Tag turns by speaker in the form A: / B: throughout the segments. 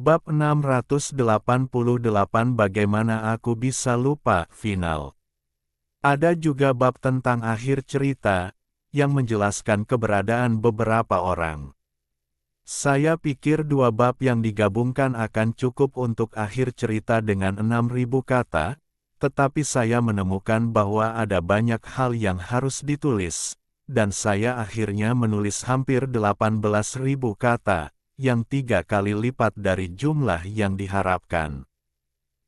A: Bab 688 Bagaimana aku bisa lupa final. Ada juga bab tentang akhir cerita, yang menjelaskan keberadaan beberapa orang. Saya pikir dua bab yang digabungkan akan cukup untuk akhir cerita dengan 6.000 kata, tetapi saya menemukan bahwa ada banyak hal yang harus ditulis, dan saya akhirnya menulis hampir 18.000 kata, yang 3 kali lipat dari jumlah yang diharapkan.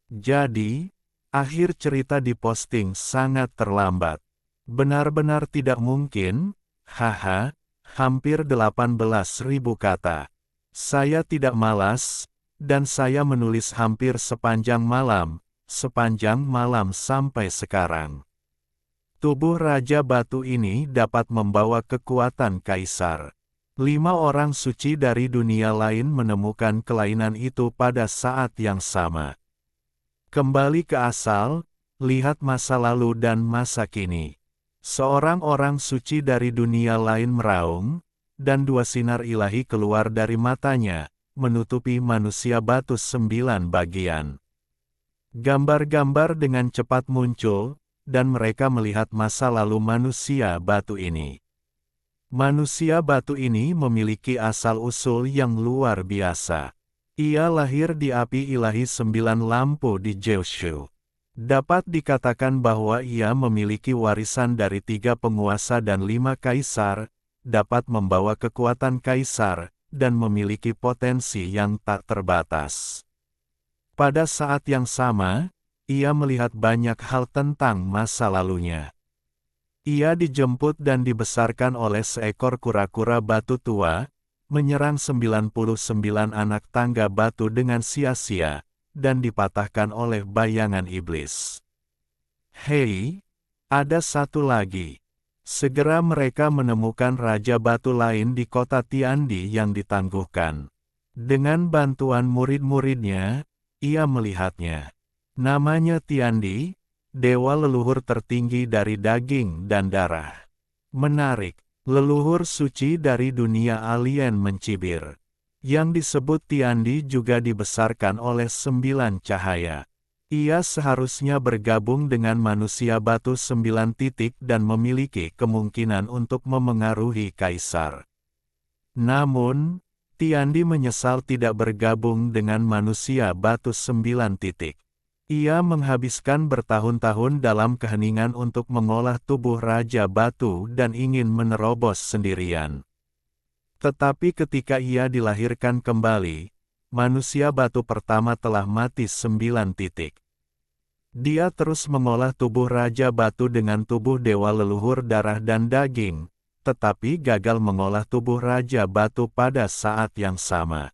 A: Jadi, akhir cerita diposting sangat terlambat. Benar-benar tidak mungkin, haha, hampir 18.000 kata. Saya tidak malas, dan saya menulis hampir sepanjang malam sampai sekarang. Tubuh Raja Batu ini dapat membawa kekuatan kaisar. 5 orang suci dari dunia lain menemukan kelainan itu pada saat yang sama. Kembali ke asal, lihat masa lalu dan masa kini. Seorang orang suci dari dunia lain meraung, dan 2 sinar ilahi keluar dari matanya, menutupi manusia batu 9 bagian. Gambar-gambar dengan cepat muncul, dan mereka melihat masa lalu manusia batu ini. Manusia batu ini memiliki asal-usul yang luar biasa. Ia lahir di api ilahi 9 lampu di Jeoshu. Dapat dikatakan bahwa ia memiliki warisan dari 3 penguasa dan 5 kaisar, dapat membawa kekuatan kaisar, dan memiliki potensi yang tak terbatas. Pada saat yang sama, ia melihat banyak hal tentang masa lalunya. Ia dijemput dan dibesarkan oleh seekor kura-kura batu tua, menyerang 99 anak tangga batu dengan sia-sia, dan dipatahkan oleh bayangan iblis. Hei, ada satu lagi. Segera mereka menemukan Raja Batu lain di kota Tiandi yang ditangguhkan. Dengan bantuan murid-muridnya, ia melihatnya. Namanya Tiandi, dewa leluhur tertinggi dari daging dan darah. Menarik, leluhur suci dari dunia alien mencibir. Yang disebut Tiandi juga dibesarkan oleh 9 cahaya. Ia seharusnya bergabung dengan manusia batu 9 titik dan memiliki kemungkinan untuk memengaruhi kaisar. Namun, Tiandi menyesal tidak bergabung dengan manusia batu 9 titik. Ia menghabiskan bertahun-tahun dalam keheningan untuk mengolah tubuh Raja Batu dan ingin menerobos sendirian. Tetapi ketika ia dilahirkan kembali, manusia batu pertama telah mati 9 titik. Dia terus mengolah tubuh Raja Batu dengan tubuh dewa leluhur darah dan daging, tetapi gagal mengolah tubuh Raja Batu pada saat yang sama.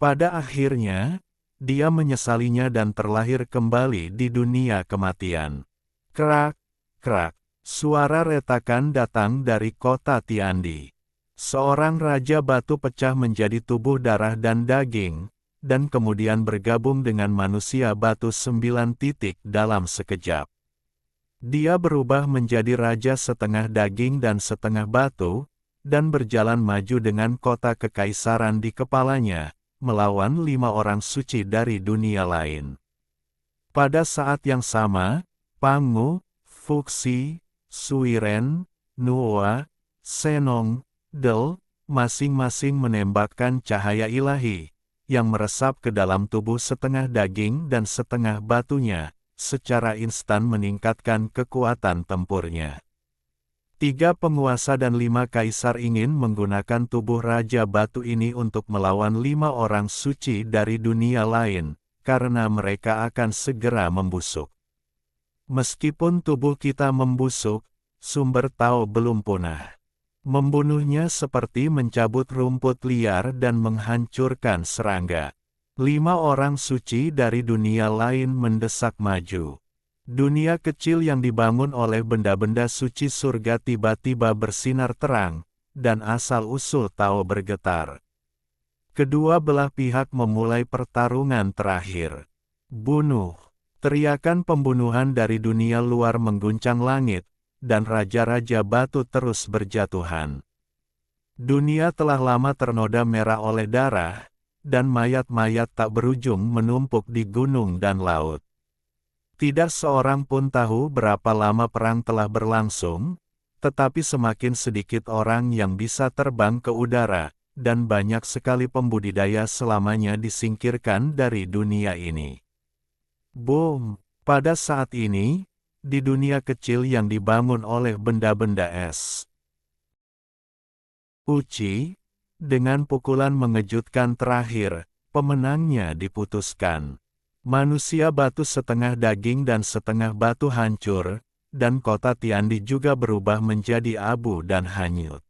A: Pada akhirnya, dia menyesalinya dan terlahir kembali di dunia kematian. Krak, krak, suara retakan datang dari kota Tiandi. Seorang Raja Batu pecah menjadi tubuh darah dan daging, dan kemudian bergabung dengan manusia batu 9 titik dalam sekejap. Dia berubah menjadi raja setengah daging dan setengah batu, dan berjalan maju dengan kota kekaisaran di kepalanya, melawan 5 orang suci dari dunia lain. Pada saat yang sama, Pangu, Fuxi, Suiren, Nuwa, Senong, Del, masing-masing menembakkan cahaya ilahi, yang meresap ke dalam tubuh setengah daging dan setengah batunya, secara instan meningkatkan kekuatan tempurnya. 3 penguasa dan 5 kaisar ingin menggunakan tubuh Raja Batu ini untuk melawan 5 orang suci dari dunia lain, karena mereka akan segera membusuk. Meskipun tubuh kita membusuk, sumber Tao belum punah. Membunuhnya seperti mencabut rumput liar dan menghancurkan serangga. 5 orang suci dari dunia lain mendesak maju. Dunia kecil yang dibangun oleh benda-benda suci surga tiba-tiba bersinar terang, dan asal-usul Tao bergetar. Kedua belah pihak memulai pertarungan terakhir. Bunuh! Teriakan pembunuhan dari dunia luar mengguncang langit, dan raja-raja batu terus berjatuhan. Dunia telah lama ternoda merah oleh darah, dan mayat-mayat tak berujung menumpuk di gunung dan laut. Tidak seorang pun tahu berapa lama perang telah berlangsung, tetapi semakin sedikit orang yang bisa terbang ke udara, dan banyak sekali pembudidaya selamanya disingkirkan dari dunia ini. Boom! Pada saat ini, di dunia kecil yang dibangun oleh benda-benda es, Uchi, dengan pukulan mengejutkan terakhir, pemenangnya diputuskan. Manusia batu setengah daging dan setengah batu hancur, dan kota Tiandi juga berubah menjadi abu dan hanyut.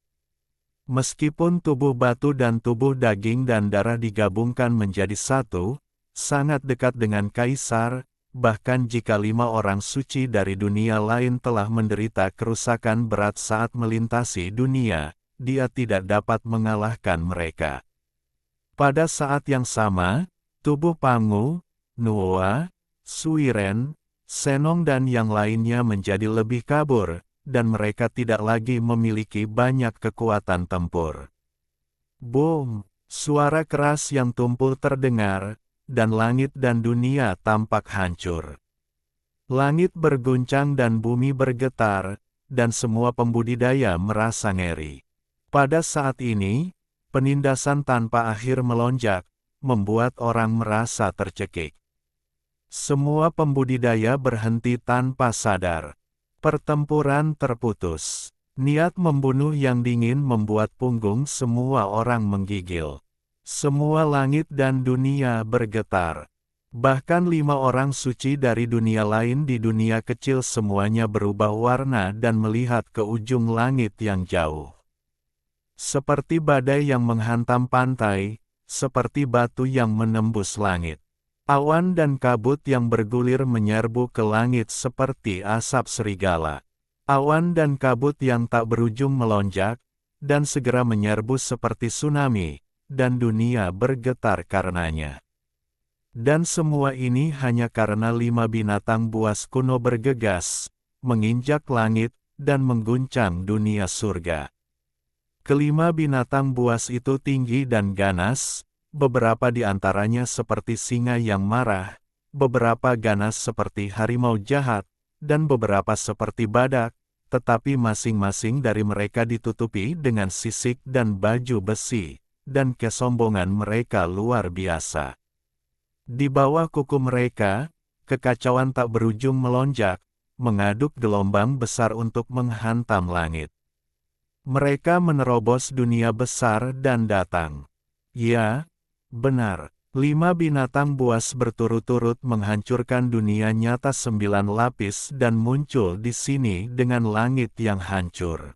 A: Meskipun tubuh batu dan tubuh daging dan darah digabungkan menjadi satu, sangat dekat dengan kaisar, bahkan jika 5 orang suci dari dunia lain telah menderita kerusakan berat saat melintasi dunia, dia tidak dapat mengalahkan mereka. Pada saat yang sama, tubuh Pangu, Nuoa, Suiren, Senong dan yang lainnya menjadi lebih kabur, dan mereka tidak lagi memiliki banyak kekuatan tempur. Boom! Suara keras yang tumpul terdengar, dan langit dan dunia tampak hancur. Langit berguncang dan bumi bergetar, dan semua pembudidaya merasa ngeri. Pada saat ini, penindasan tanpa akhir melonjak, membuat orang merasa tercekik. Semua pembudidaya berhenti tanpa sadar. Pertempuran terputus. Niat membunuh yang dingin membuat punggung semua orang menggigil. Semua langit dan dunia bergetar. Bahkan 5 orang suci dari dunia lain di dunia kecil semuanya berubah warna dan melihat ke ujung langit yang jauh. Seperti badai yang menghantam pantai, seperti batu yang menembus langit. Awan dan kabut yang bergulir menyerbu ke langit seperti asap serigala. Awan dan kabut yang tak berujung melonjak, dan segera menyerbu seperti tsunami, dan dunia bergetar karenanya. Dan semua ini hanya karena 5 binatang buas kuno bergegas, menginjak langit, dan mengguncang dunia surga. Kelima binatang buas itu tinggi dan ganas, beberapa di antaranya seperti singa yang marah, beberapa ganas seperti harimau jahat, dan beberapa seperti badak, tetapi masing-masing dari mereka ditutupi dengan sisik dan baju besi, dan kesombongan mereka luar biasa. Di bawah kuku mereka, kekacauan tak berujung melonjak, mengaduk gelombang besar untuk menghantam langit. Mereka menerobos dunia besar dan datang. Ya, benar, 5 binatang buas berturut-turut menghancurkan dunia nyata 9 lapis dan muncul di sini dengan langit yang hancur.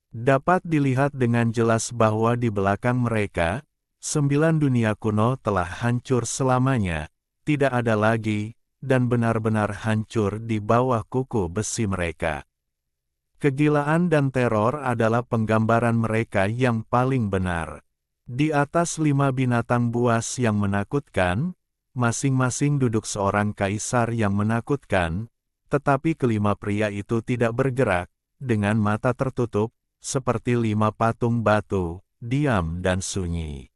A: Dapat dilihat dengan jelas bahwa di belakang mereka, 9 dunia kuno telah hancur selamanya, tidak ada lagi, dan benar-benar hancur di bawah kuku besi mereka. Kegilaan dan teror adalah penggambaran mereka yang paling benar. Di atas 5 binatang buas yang menakutkan, masing-masing duduk seorang kaisar yang menakutkan, tetapi kelima pria itu tidak bergerak, dengan mata tertutup, seperti 5 patung batu, diam dan sunyi.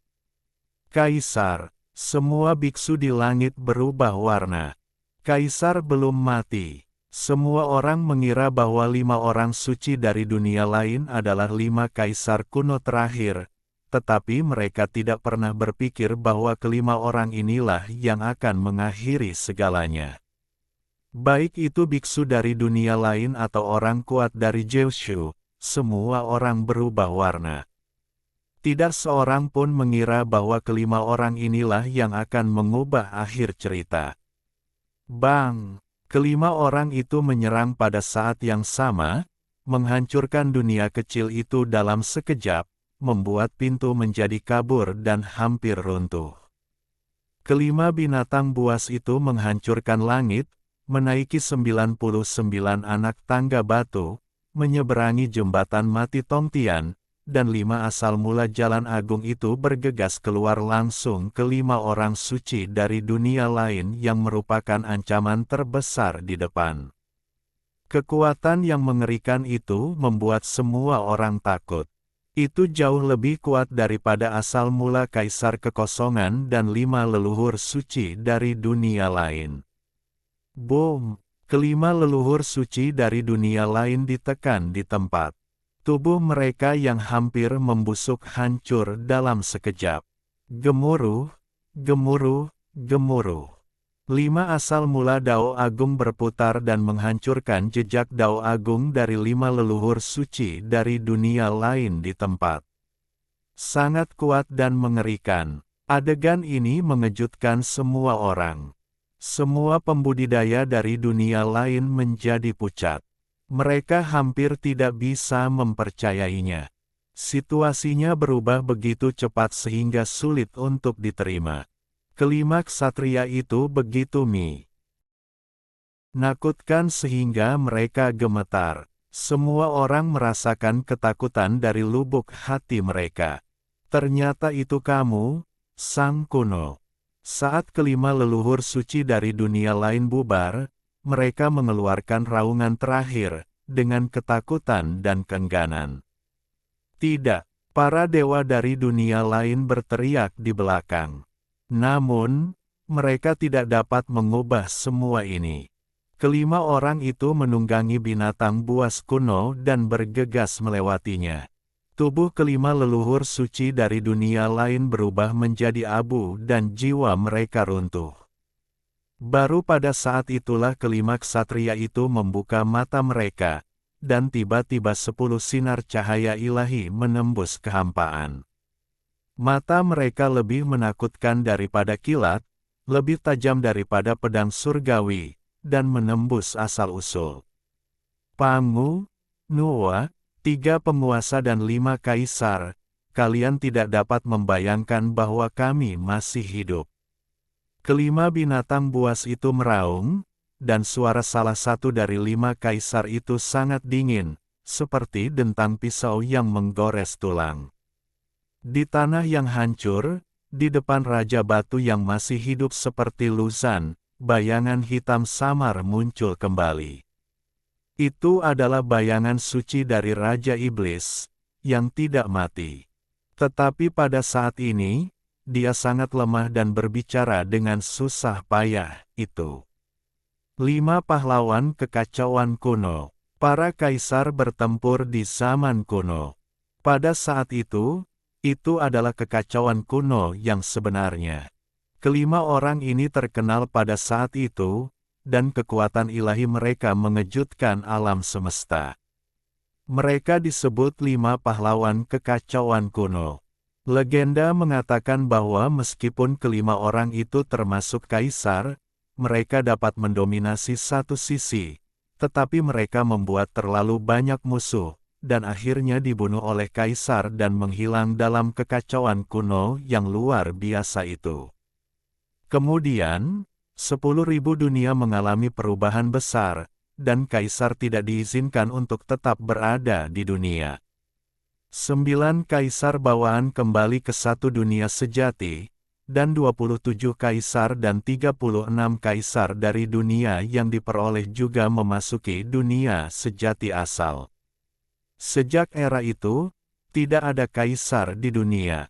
A: Kaisar, semua biksu di langit berubah warna. Kaisar belum mati. Semua orang mengira bahwa 5 orang suci dari dunia lain adalah 5 kaisar kuno terakhir, tetapi mereka tidak pernah berpikir bahwa kelima orang inilah yang akan mengakhiri segalanya. Baik itu biksu dari dunia lain atau orang kuat dari Jeoshu, semua orang berubah warna. Tidak seorang pun mengira bahwa kelima orang inilah yang akan mengubah akhir cerita. Bang! Kelima orang itu menyerang pada saat yang sama, menghancurkan dunia kecil itu dalam sekejap, membuat pintu menjadi kabur dan hampir runtuh. Kelima binatang buas itu menghancurkan langit, menaiki 99 anak tangga batu, menyeberangi jembatan mati Tongtian, dan 5 asal mula jalan agung itu bergegas keluar langsung ke 5 orang suci dari dunia lain yang merupakan ancaman terbesar di depan. Kekuatan yang mengerikan itu membuat semua orang takut. Itu jauh lebih kuat daripada asal mula kaisar kekosongan dan 5 leluhur suci dari dunia lain. Boom! Kelima leluhur suci dari dunia lain ditekan di tempat. Tubuh mereka yang hampir membusuk hancur dalam sekejap. Gemuruh, gemuruh, gemuruh. 5 asal mula Dao Agung berputar dan menghancurkan jejak Dao Agung dari 5 leluhur suci dari dunia lain di tempat. Sangat kuat dan mengerikan. Adegan ini mengejutkan semua orang. Semua pembudidaya dari dunia lain menjadi pucat. Mereka hampir tidak bisa mempercayainya. Situasinya berubah begitu cepat sehingga sulit untuk diterima. Kelima ksatria itu begitu menakutkan sehingga mereka gemetar. Semua orang merasakan ketakutan dari lubuk hati mereka. Ternyata itu kamu, Sang Kuno. Saat kelima leluhur suci dari dunia lain bubar, mereka mengeluarkan raungan terakhir, dengan ketakutan dan keengganan. Tidak, para dewa dari dunia lain berteriak di belakang. Namun, mereka tidak dapat mengubah semua ini. Kelima orang itu menunggangi binatang buas kuno dan bergegas melewatinya. Tubuh kelima leluhur suci dari dunia lain berubah menjadi abu dan jiwa mereka runtuh. Baru pada saat itulah kelima ksatria itu membuka mata mereka, dan tiba-tiba 10 sinar cahaya ilahi menembus kehampaan. Mata mereka lebih menakutkan daripada kilat, lebih tajam daripada pedang surgawi, dan menembus asal-usul. Pangu, Nuwa, 3 penguasa dan 5 kaisar, kalian tidak dapat membayangkan bahwa kami masih hidup. Kelima binatang buas itu meraung, dan suara salah satu dari 5 kaisar itu sangat dingin, seperti dentang pisau yang menggores tulang. Di tanah yang hancur, di depan Raja Batu yang masih hidup seperti Luzan, bayangan hitam samar muncul kembali. Itu adalah bayangan suci dari Raja Iblis, yang tidak mati. Tetapi pada saat ini, dia sangat lemah dan berbicara dengan susah payah, itu. 5 pahlawan kekacauan kuno. Para kaisar bertempur di zaman kuno. Pada saat itu adalah kekacauan kuno yang sebenarnya. Kelima orang ini terkenal pada saat itu, dan kekuatan ilahi mereka mengejutkan alam semesta. Mereka disebut 5 pahlawan kekacauan kuno. Legenda mengatakan bahwa meskipun kelima orang itu termasuk kaisar, mereka dapat mendominasi satu sisi, tetapi mereka membuat terlalu banyak musuh, dan akhirnya dibunuh oleh kaisar dan menghilang dalam kekacauan kuno yang luar biasa itu. Kemudian, 10.000 dunia mengalami perubahan besar, dan kaisar tidak diizinkan untuk tetap berada di dunia. 9 kaisar bawaan kembali ke satu dunia sejati, dan 27 kaisar dan 36 kaisar dari dunia yang diperoleh juga memasuki dunia sejati asal. Sejak era itu, tidak ada kaisar di dunia.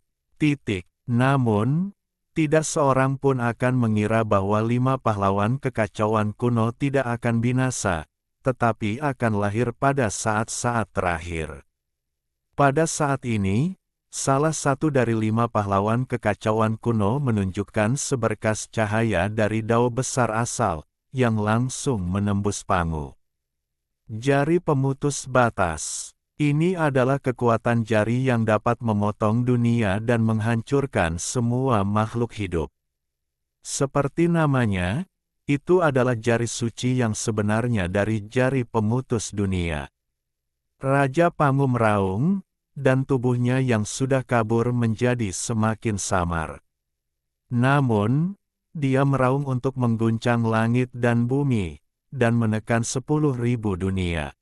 A: Namun, tidak seorang pun akan mengira bahwa 5 pahlawan kekacauan kuno tidak akan binasa, tetapi akan lahir pada saat-saat terakhir. Pada saat ini, salah satu dari 5 pahlawan kekacauan kuno menunjukkan seberkas cahaya dari Dao besar asal, yang langsung menembus Pangu. Jari pemutus batas. Ini adalah kekuatan jari yang dapat memotong dunia dan menghancurkan semua makhluk hidup. Seperti namanya, itu adalah jari suci yang sebenarnya dari jari pemutus dunia. Raja Pangu meraung, dan tubuhnya yang sudah kabur menjadi semakin samar. Namun, dia meraung untuk mengguncang langit dan bumi, dan menekan 10.000 dunia.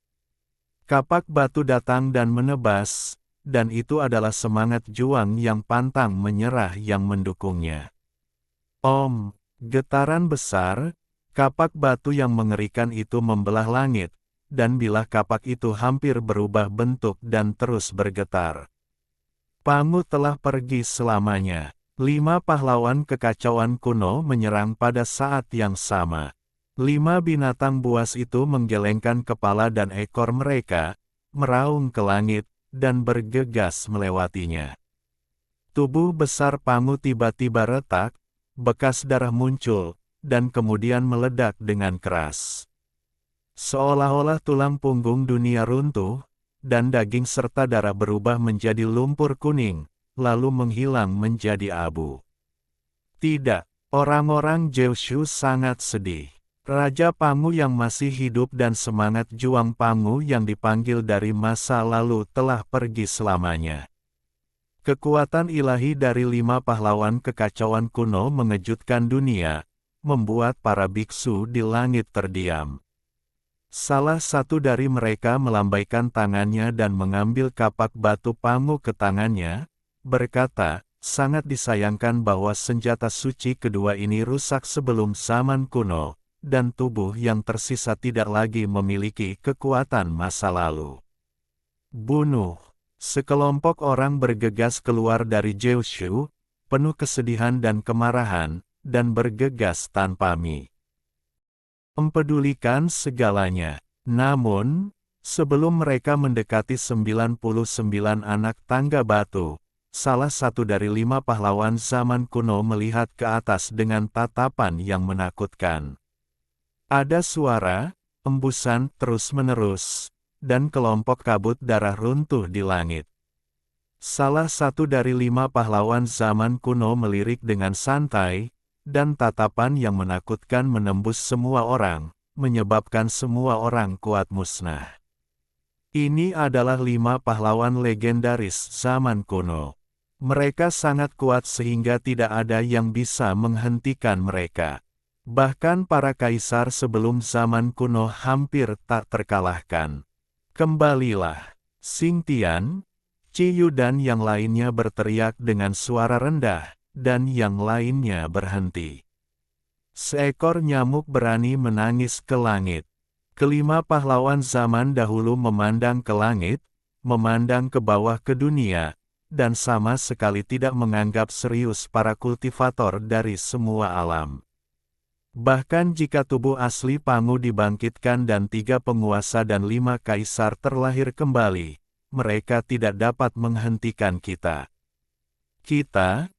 A: Kapak batu datang dan menebas, dan itu adalah semangat juang yang pantang menyerah yang mendukungnya. Getaran besar, kapak batu yang mengerikan itu membelah langit, dan bilah kapak itu hampir berubah bentuk dan terus bergetar. Pangu telah pergi selamanya. 5 pahlawan kekacauan kuno menyerang pada saat yang sama. 5 binatang buas itu menggelengkan kepala dan ekor mereka, meraung ke langit, dan bergegas melewatinya. Tubuh besar Pangu tiba-tiba retak, bekas darah muncul, dan kemudian meledak dengan keras. Seolah-olah tulang punggung dunia runtuh, dan daging serta darah berubah menjadi lumpur kuning, lalu menghilang menjadi abu. Tidak, orang-orang Jeoshu sangat sedih. Raja Pangu yang masih hidup dan semangat juang Pangu yang dipanggil dari masa lalu telah pergi selamanya. Kekuatan ilahi dari 5 pahlawan kekacauan kuno mengejutkan dunia, membuat para biksu di langit terdiam. Salah satu dari mereka melambaikan tangannya dan mengambil kapak batu Pangu ke tangannya, berkata, sangat disayangkan bahwa senjata suci kedua ini rusak sebelum zaman kuno, dan tubuh yang tersisa tidak lagi memiliki kekuatan masa lalu. Bunuh. Sekelompok orang bergegas keluar dari Jeoshu, penuh kesedihan dan kemarahan, dan bergegas tanpa mempedulikan segalanya. Namun, sebelum mereka mendekati 99 anak tangga batu, salah satu dari 5 pahlawan zaman kuno melihat ke atas dengan tatapan yang menakutkan. Ada suara, embusan terus-menerus, dan kelompok kabut darah runtuh di langit. Salah satu dari 5 pahlawan zaman kuno melirik dengan santai, dan tatapan yang menakutkan menembus semua orang, menyebabkan semua orang kuat musnah. Ini adalah 5 pahlawan legendaris zaman kuno. Mereka sangat kuat sehingga tidak ada yang bisa menghentikan mereka. Bahkan para kaisar sebelum zaman kuno hampir tak terkalahkan. Kembalilah. Xingtian, Ciyu dan yang lainnya berteriak dengan suara rendah, dan yang lainnya berhenti. Seekor nyamuk berani menangis ke langit. Kelima pahlawan zaman dahulu memandang ke langit, memandang ke bawah ke dunia, dan sama sekali tidak menganggap serius para kultivator dari semua alam. Bahkan jika tubuh asli Pangu dibangkitkan dan 3 penguasa dan 5 kaisar terlahir kembali, mereka tidak dapat menghentikan kita. Kita,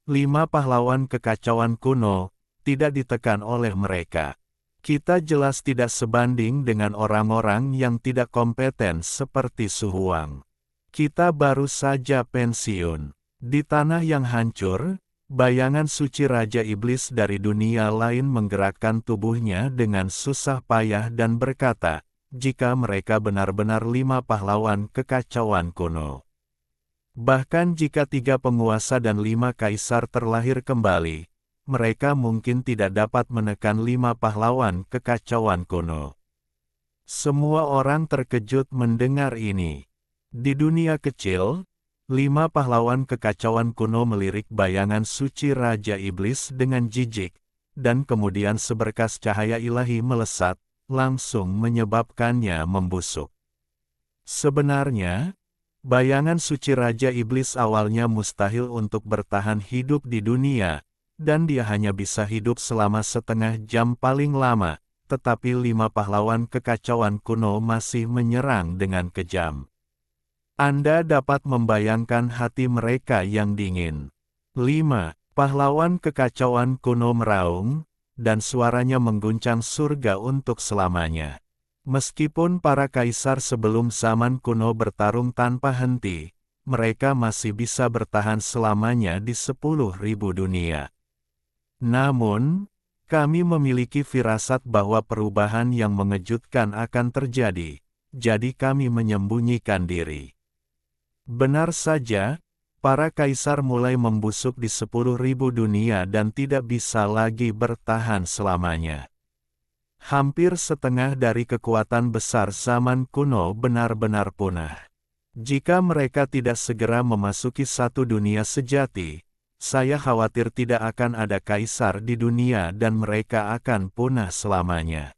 A: 5 pahlawan kekacauan kuno, tidak ditekan oleh mereka. Kita jelas tidak sebanding dengan orang-orang yang tidak kompeten seperti Su Huang. Kita baru saja pensiun. Di tanah yang hancur, bayangan suci Raja Iblis dari dunia lain menggerakkan tubuhnya dengan susah payah dan berkata, jika mereka benar-benar 5 pahlawan kekacauan kuno. Bahkan jika 3 penguasa dan 5 kaisar terlahir kembali, mereka mungkin tidak dapat menekan 5 pahlawan kekacauan kuno. Semua orang terkejut mendengar ini. Di dunia kecil, 5 pahlawan kekacauan kuno melirik bayangan suci Raja Iblis dengan jijik, dan kemudian seberkas cahaya ilahi melesat, langsung menyebabkannya membusuk. Sebenarnya, bayangan suci Raja Iblis awalnya mustahil untuk bertahan hidup di dunia, dan dia hanya bisa hidup selama setengah jam paling lama, tetapi 5 pahlawan kekacauan kuno masih menyerang dengan kejam. Anda dapat membayangkan hati mereka yang dingin. 5 pahlawan kekacauan kuno meraung, dan suaranya mengguncang surga untuk selamanya. Meskipun para kaisar sebelum zaman kuno bertarung tanpa henti, mereka masih bisa bertahan selamanya di 10.000 dunia. Namun, kami memiliki firasat bahwa perubahan yang mengejutkan akan terjadi, jadi kami menyembunyikan diri. Benar saja, para kaisar mulai membusuk di 10.000 dunia dan tidak bisa lagi bertahan selamanya. Hampir setengah dari kekuatan besar zaman kuno benar-benar punah. Jika mereka tidak segera memasuki satu dunia sejati, saya khawatir tidak akan ada kaisar di dunia dan mereka akan punah selamanya.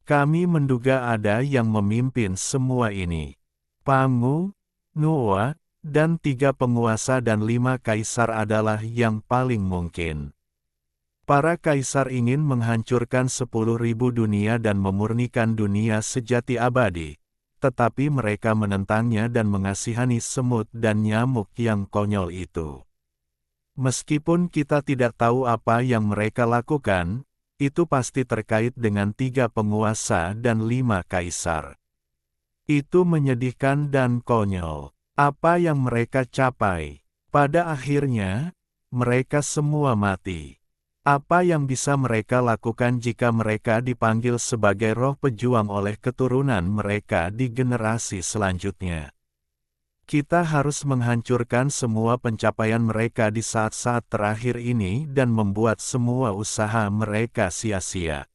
A: Kami menduga ada yang memimpin semua ini. Pangu, Nuwa, dan 3 penguasa dan 5 kaisar adalah yang paling mungkin. Para kaisar ingin menghancurkan 10.000 dunia dan memurnikan dunia sejati abadi, tetapi mereka menentangnya dan mengasihani semut dan nyamuk yang konyol itu. Meskipun kita tidak tahu apa yang mereka lakukan, itu pasti terkait dengan 3 penguasa dan 5 kaisar. Itu menyedihkan dan konyol. Apa yang mereka capai? Pada akhirnya, mereka semua mati. Apa yang bisa mereka lakukan jika mereka dipanggil sebagai roh pejuang oleh keturunan mereka di generasi selanjutnya? Kita harus menghancurkan semua pencapaian mereka di saat-saat terakhir ini dan membuat semua usaha mereka sia-sia.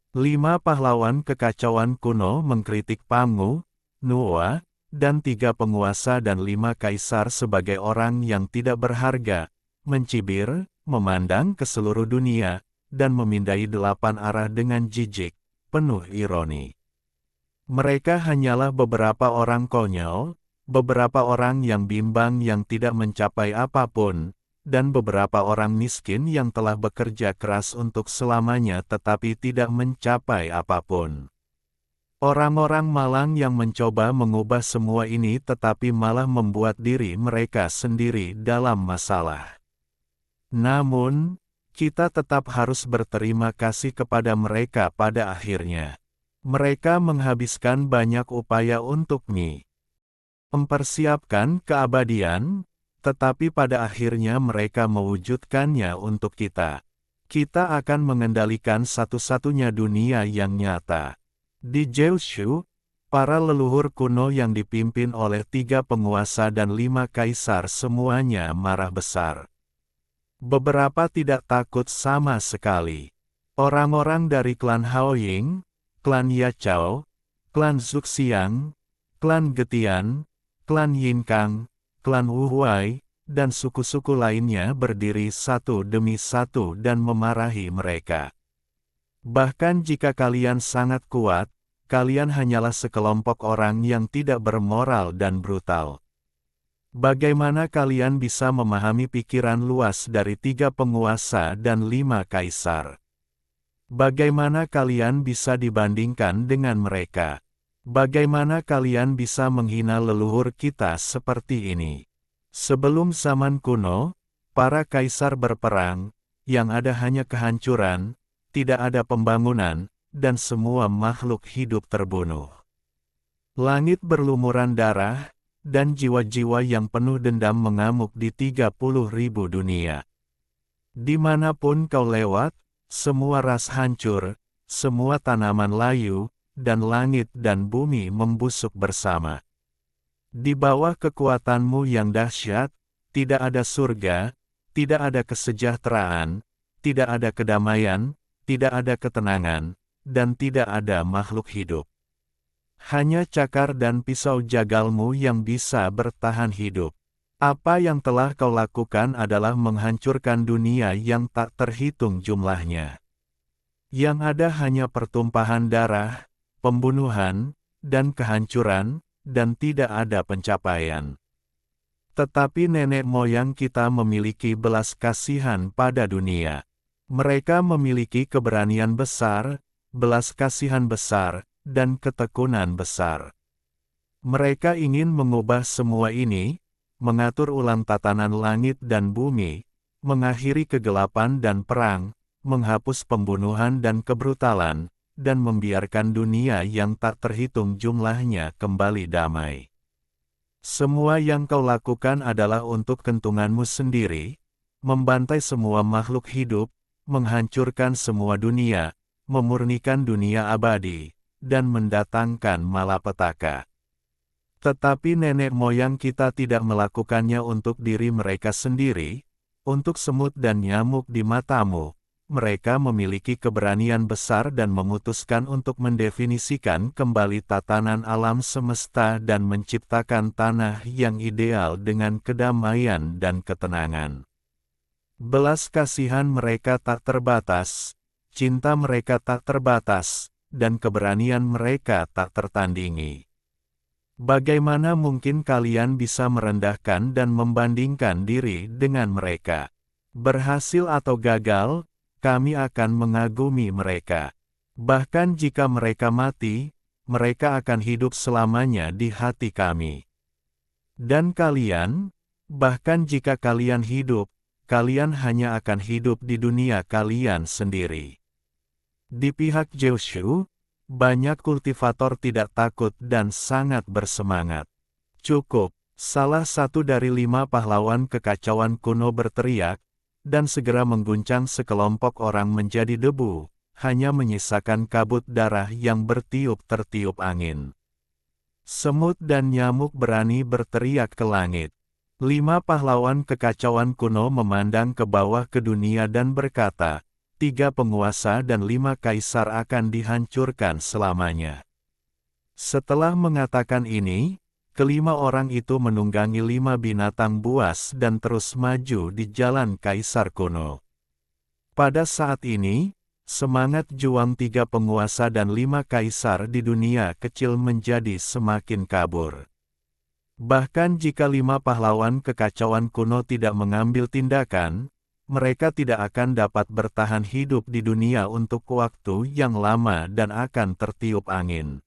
A: 5 pahlawan kekacauan kuno mengkritik Pangu, Nuwa, dan 3 penguasa dan 5 kaisar sebagai orang yang tidak berharga, mencibir, memandang ke seluruh dunia, dan memindai 8 arah dengan jijik, penuh ironi. Mereka hanyalah beberapa orang konyol, beberapa orang yang bimbang yang tidak mencapai apapun, dan beberapa orang miskin yang telah bekerja keras untuk selamanya tetapi tidak mencapai apapun. Orang-orang malang yang mencoba mengubah semua ini tetapi malah membuat diri mereka sendiri dalam masalah. Namun, kita tetap harus berterima kasih kepada mereka pada akhirnya. Mereka menghabiskan banyak upaya untuk mempersiapkan keabadian, tetapi pada akhirnya mereka mewujudkannya untuk kita. Kita akan mengendalikan satu-satunya dunia yang nyata. Di Jeushu, para leluhur kuno yang dipimpin oleh 3 penguasa dan 5 kaisar semuanya marah besar. Beberapa tidak takut sama sekali. Orang-orang dari klan Haoying, klan Yachao, klan Zuxiang, klan Getian, klan Yinkang, klan Wuhuai, dan suku-suku lainnya berdiri satu demi satu dan memarahi mereka. Bahkan jika kalian sangat kuat, kalian hanyalah sekelompok orang yang tidak bermoral dan brutal. Bagaimana kalian bisa memahami pikiran luas dari 3 penguasa dan 5 kaisar? Bagaimana kalian bisa dibandingkan dengan mereka? Bagaimana kalian bisa menghina leluhur kita seperti ini? Sebelum zaman kuno, para kaisar berperang, yang ada hanya kehancuran, tidak ada pembangunan, dan semua makhluk hidup terbunuh. Langit berlumuran darah, dan jiwa-jiwa yang penuh dendam mengamuk di 30.000 dunia. Dimanapun kau lewat, semua ras hancur, semua tanaman layu, dan langit dan bumi membusuk bersama. Di bawah kekuatanmu yang dahsyat, tidak ada surga, tidak ada kesejahteraan, tidak ada kedamaian, tidak ada ketenangan, dan tidak ada makhluk hidup. Hanya cakar dan pisau jagalmu yang bisa bertahan hidup. Apa yang telah kau lakukan adalah menghancurkan dunia yang tak terhitung jumlahnya. Yang ada hanya pertumpahan darah, pembunuhan, dan kehancuran, dan tidak ada pencapaian. Tetapi nenek moyang kita memiliki belas kasihan pada dunia. Mereka memiliki keberanian besar, belas kasihan besar, dan ketekunan besar. Mereka ingin mengubah semua ini, mengatur ulang tatanan langit dan bumi, mengakhiri kegelapan dan perang, menghapus pembunuhan dan kebrutalan, dan membiarkan dunia yang tak terhitung jumlahnya kembali damai. Semua yang kau lakukan adalah untuk keuntunganmu sendiri, membantai semua makhluk hidup, menghancurkan semua dunia, memurnikan dunia abadi, dan mendatangkan malapetaka. Tetapi nenek moyang kita tidak melakukannya untuk diri mereka sendiri, untuk semut dan nyamuk di matamu. Mereka memiliki keberanian besar dan memutuskan untuk mendefinisikan kembali tatanan alam semesta dan menciptakan tanah yang ideal dengan kedamaian dan ketenangan. Belas kasihan mereka tak terbatas, cinta mereka tak terbatas, dan keberanian mereka tak tertandingi. Bagaimana mungkin kalian bisa merendahkan dan membandingkan diri dengan mereka? Berhasil atau gagal, kami akan mengagumi mereka. Bahkan jika mereka mati, mereka akan hidup selamanya di hati kami. Dan kalian, bahkan jika kalian hidup, kalian hanya akan hidup di dunia kalian sendiri. Di pihak Joshua, banyak kultivator tidak takut dan sangat bersemangat. Cukup, salah satu dari 5 pahlawan kekacauan kuno berteriak, dan segera mengguncang sekelompok orang menjadi debu, hanya menyisakan kabut darah yang bertiup-tertiup angin. Semut dan nyamuk berani berteriak ke langit. 5 pahlawan kekacauan kuno memandang ke bawah ke dunia dan berkata, 3 penguasa dan 5 kaisar akan dihancurkan selamanya. Setelah mengatakan ini, kelima orang itu menunggangi 5 binatang buas dan terus maju di jalan kaisar kuno. Pada saat ini, semangat juang 3 penguasa dan 5 kaisar di dunia kecil menjadi semakin kabur. Bahkan jika 5 pahlawan kekacauan kuno tidak mengambil tindakan, mereka tidak akan dapat bertahan hidup di dunia untuk waktu yang lama dan akan tertiup angin.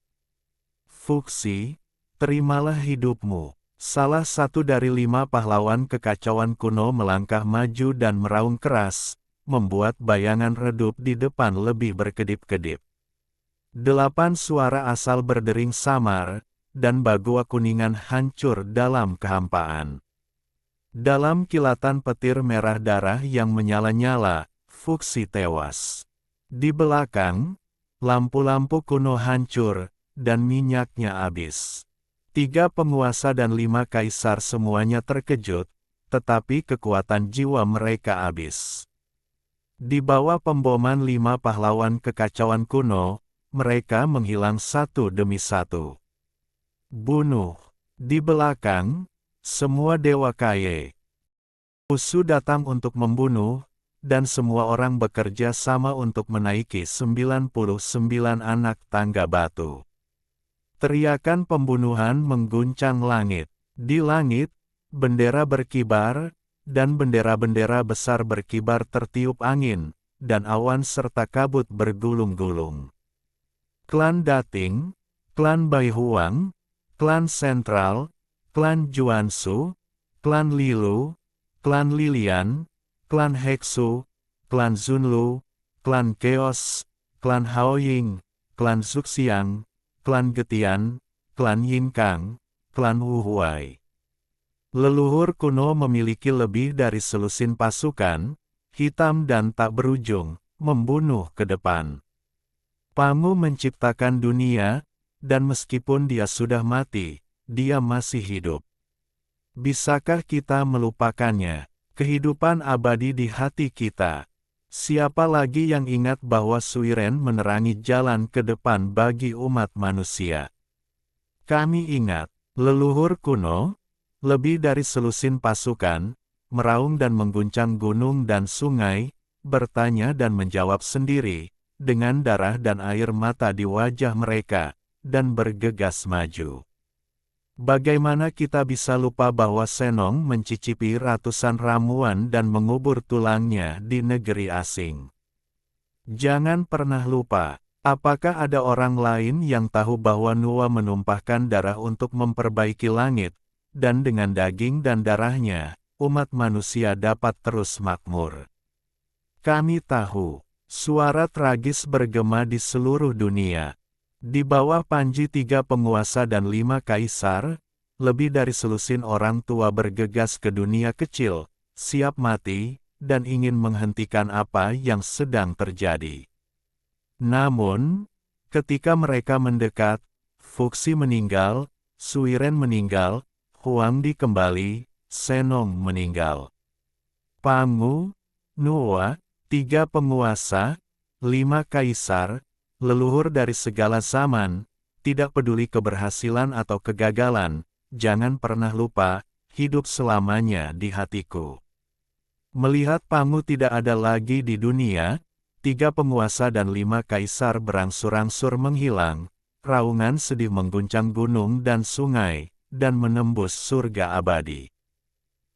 A: Fuxi, terimalah hidupmu. Salah satu dari 5 pahlawan kekacauan kuno melangkah maju dan meraung keras, membuat bayangan redup di depan lebih berkedip-kedip. 8 suara asal berdering samar, dan Bagua Kuningan hancur dalam kehampaan. Dalam kilatan petir merah darah yang menyala-nyala, Fuxi tewas. Di belakang, lampu-lampu kuno hancur, dan minyaknya habis. 3 penguasa dan 5 kaisar semuanya terkejut, tetapi kekuatan jiwa mereka habis. Di bawah pemboman 5 pahlawan kekacauan kuno, mereka menghilang satu demi satu. Bunuh. Di belakang, semua dewa kaya. Musuh datang untuk membunuh, dan semua orang bekerja sama untuk menaiki 99 anak tangga batu. Teriakan pembunuhan mengguncang langit. Di langit, bendera berkibar, dan bendera-bendera besar berkibar tertiup angin, dan awan serta kabut bergulung-gulung. Klan Dating, Klan Baihuang, Klan Sentral, Klan Juansu, Klan Lilu, Klan Lilian, Klan Heksu, Klan Zunlu, Klan Chaos, Klan Haoying, Klan Zuxiang, Klan Getian, Klan Yinkang, Klan Wuhuai. Leluhur kuno memiliki lebih dari selusin pasukan, hitam dan tak berujung, membunuh ke depan. Pangu menciptakan dunia, dan meskipun dia sudah mati, dia masih hidup. Bisakah kita melupakannya? Kehidupan abadi di hati kita. Siapa lagi yang ingat bahwa Suiren menerangi jalan ke depan bagi umat manusia? Kami ingat, leluhur kuno, lebih dari selusin pasukan, meraung dan mengguncang gunung dan sungai, bertanya dan menjawab sendiri, dengan darah dan air mata di wajah mereka, dan bergegas maju. Bagaimana kita bisa lupa bahwa Senong mencicipi ratusan ramuan dan mengubur tulangnya di negeri asing? Jangan pernah lupa, apakah ada orang lain yang tahu bahwa Nuwa menumpahkan darah untuk memperbaiki langit, dan dengan daging dan darahnya, umat manusia dapat terus makmur. Kami tahu, suara tragis bergema di seluruh dunia. Di bawah panji 3 penguasa dan 5 kaisar, lebih dari selusin orang tua bergegas ke dunia kecil, siap mati, dan ingin menghentikan apa yang sedang terjadi. Namun, ketika mereka mendekat, Fuxi meninggal, Suiren meninggal, Huangdi kembali, Senong meninggal. Pangu, Nuwa, 3 penguasa, 5 kaisar, leluhur dari segala zaman, tidak peduli keberhasilan atau kegagalan, jangan pernah lupa, hidup selamanya di hatiku. Melihat Pangu tidak ada lagi di dunia, 3 penguasa dan 5 kaisar berangsur-angsur menghilang, raungan sedih mengguncang gunung dan sungai, dan menembus surga abadi.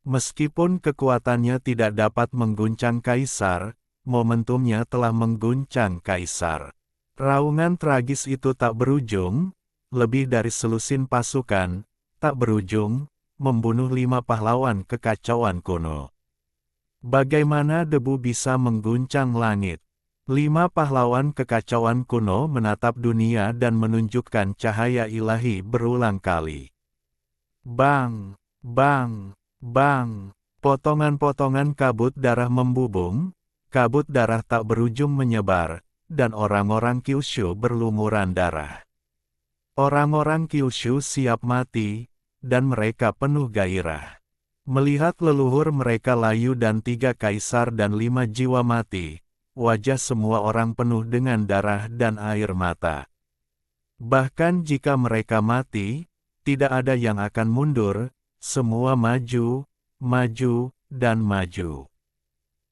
A: Meskipun kekuatannya tidak dapat mengguncang kaisar, momentumnya telah mengguncang kaisar. Raungan tragis itu tak berujung, lebih dari selusin pasukan, tak berujung, membunuh 5 pahlawan kekacauan kuno. Bagaimana debu bisa mengguncang langit? 5 pahlawan kekacauan kuno menatap dunia dan menunjukkan cahaya ilahi berulang kali. Bang! Bang! Bang! Potongan-potongan kabut darah membubung, kabut darah tak berujung menyebar, dan orang-orang Kyushu berlumuran darah. Orang-orang Kyushu siap mati, dan mereka penuh gairah. Melihat leluhur mereka layu dan 3 kaisar dan 5 jiwa mati, wajah semua orang penuh dengan darah dan air mata. Bahkan jika mereka mati, tidak ada yang akan mundur, semua maju, maju, dan maju.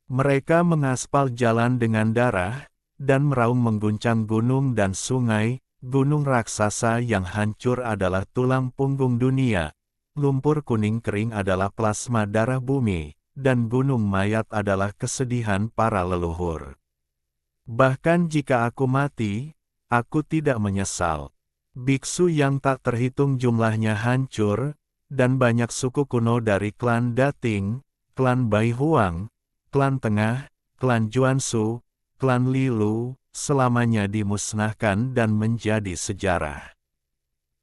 A: Mereka mengaspal jalan dengan darah, dan meraung mengguncang gunung dan sungai. Gunung raksasa yang hancur adalah tulang punggung dunia, lumpur kuning kering adalah plasma darah bumi, dan gunung mayat adalah kesedihan para leluhur. Bahkan jika aku mati, aku tidak menyesal. Biksu yang tak terhitung jumlahnya hancur, dan banyak suku kuno dari klan Dating, klan Bai Huang, klan Tengah, klan Juansu, klan Lilu, selamanya dimusnahkan dan menjadi sejarah.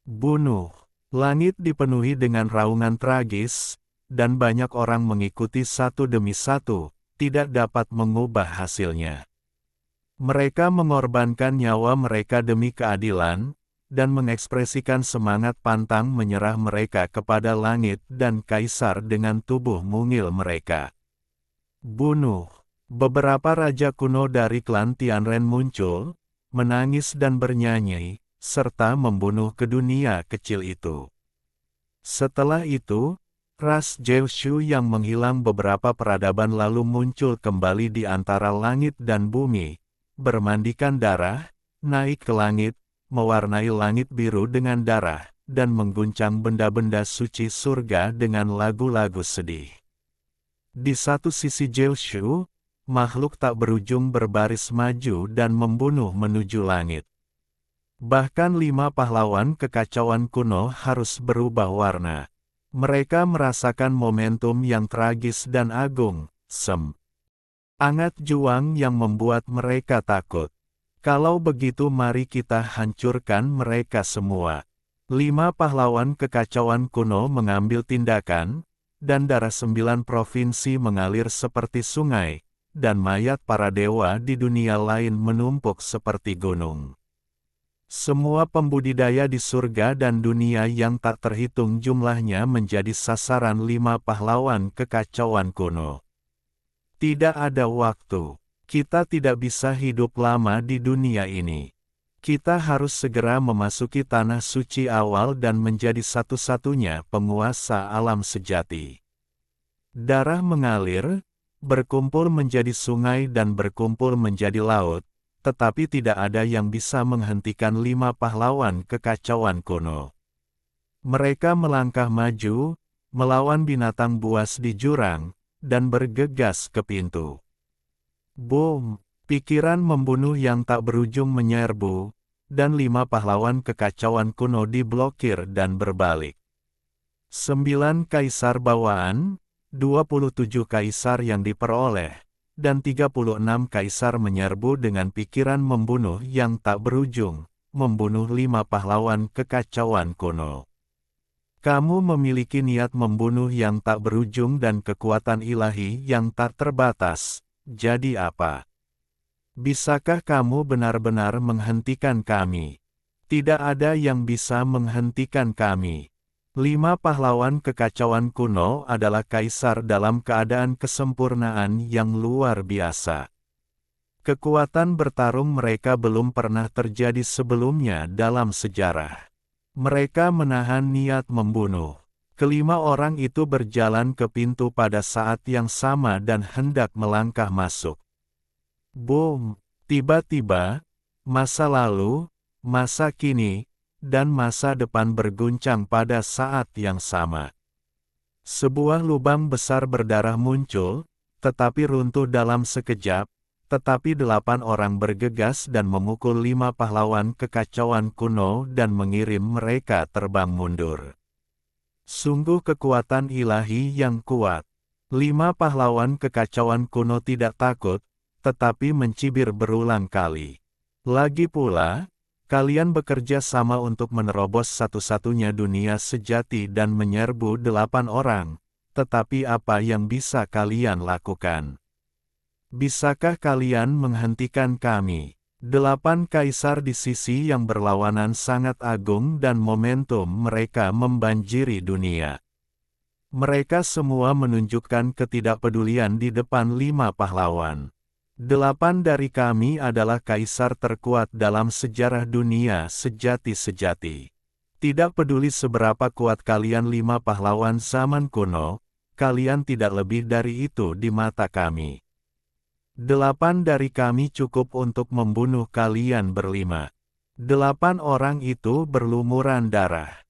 A: Bunuh. Langit dipenuhi dengan raungan tragis, dan banyak orang mengikuti satu demi satu, tidak dapat mengubah hasilnya. Mereka mengorbankan nyawa mereka demi keadilan, dan mengekspresikan semangat pantang menyerah mereka kepada langit dan kaisar dengan tubuh mungil mereka. Bunuh. Beberapa raja kuno dari klan Tianren muncul, menangis dan bernyanyi, serta membunuh ke dunia kecil itu. Setelah itu, ras Jeushu yang menghilang beberapa peradaban lalu muncul kembali di antara langit dan bumi, bermandikan darah, naik ke langit, mewarnai langit biru dengan darah, dan mengguncang benda-benda suci surga dengan lagu-lagu sedih. Di satu sisi Jeushu, makhluk tak berujung berbaris maju dan membunuh menuju langit. Bahkan 5 pahlawan kekacauan kuno harus berubah warna. Mereka merasakan momentum yang tragis dan agung, angat juang yang membuat mereka takut. Kalau begitu mari kita hancurkan mereka semua. 5 pahlawan kekacauan kuno mengambil tindakan, dan darah 9 provinsi mengalir seperti sungai, dan mayat para dewa di dunia lain menumpuk seperti gunung. Semua pembudidaya di surga dan dunia yang tak terhitung jumlahnya menjadi sasaran 5 pahlawan kekacauan kuno. Tidak ada waktu. Kita tidak bisa hidup lama di dunia ini. Kita harus segera memasuki tanah suci awal dan menjadi satu-satunya penguasa alam sejati. Darah mengalir, berkumpul menjadi sungai dan berkumpul menjadi laut, tetapi tidak ada yang bisa menghentikan 5 pahlawan kekacauan kuno. Mereka melangkah maju, melawan binatang buas di jurang, dan bergegas ke pintu. Boom! Pikiran membunuh yang tak berujung menyerbu, dan 5 pahlawan kekacauan kuno diblokir dan berbalik. 9 kaisar bawaan, 27 kaisar yang diperoleh, dan 36 kaisar menyerbu dengan pikiran membunuh yang tak berujung, membunuh 5 pahlawan kekacauan kuno. Kamu memiliki niat membunuh yang tak berujung dan kekuatan ilahi yang tak terbatas, jadi apa? Bisakah kamu benar-benar menghentikan kami? Tidak ada yang bisa menghentikan kami. 5 pahlawan kekacauan kuno adalah kaisar dalam keadaan kesempurnaan yang luar biasa. Kekuatan bertarung mereka belum pernah terjadi sebelumnya dalam sejarah. Mereka menahan niat membunuh. Kelima orang itu berjalan ke pintu pada saat yang sama dan hendak melangkah masuk. Boom! Tiba-tiba, masa lalu, masa kini, dan masa depan berguncang pada saat yang sama. Sebuah lubang besar berdarah muncul, tetapi runtuh dalam sekejap, tetapi 8 orang bergegas dan memukul 5 pahlawan kekacauan kuno dan mengirim mereka terbang mundur. Sungguh kekuatan ilahi yang kuat. 5 pahlawan kekacauan kuno tidak takut, tetapi mencibir berulang kali. Lagi pula, kalian bekerja sama untuk menerobos satu-satunya dunia sejati dan menyerbu 8 orang, tetapi apa yang bisa kalian lakukan? Bisakah kalian menghentikan kami? 8 kaisar di sisi yang berlawanan sangat agung dan momentum mereka membanjiri dunia. Mereka semua menunjukkan ketidakpedulian di depan 5 pahlawan. 8 dari kami adalah kaisar terkuat dalam sejarah dunia sejati-sejati. Tidak peduli seberapa kuat kalian 5 pahlawan zaman kuno, kalian tidak lebih dari itu di mata kami. 8 dari kami cukup untuk membunuh kalian berlima. 8 orang itu berlumuran darah.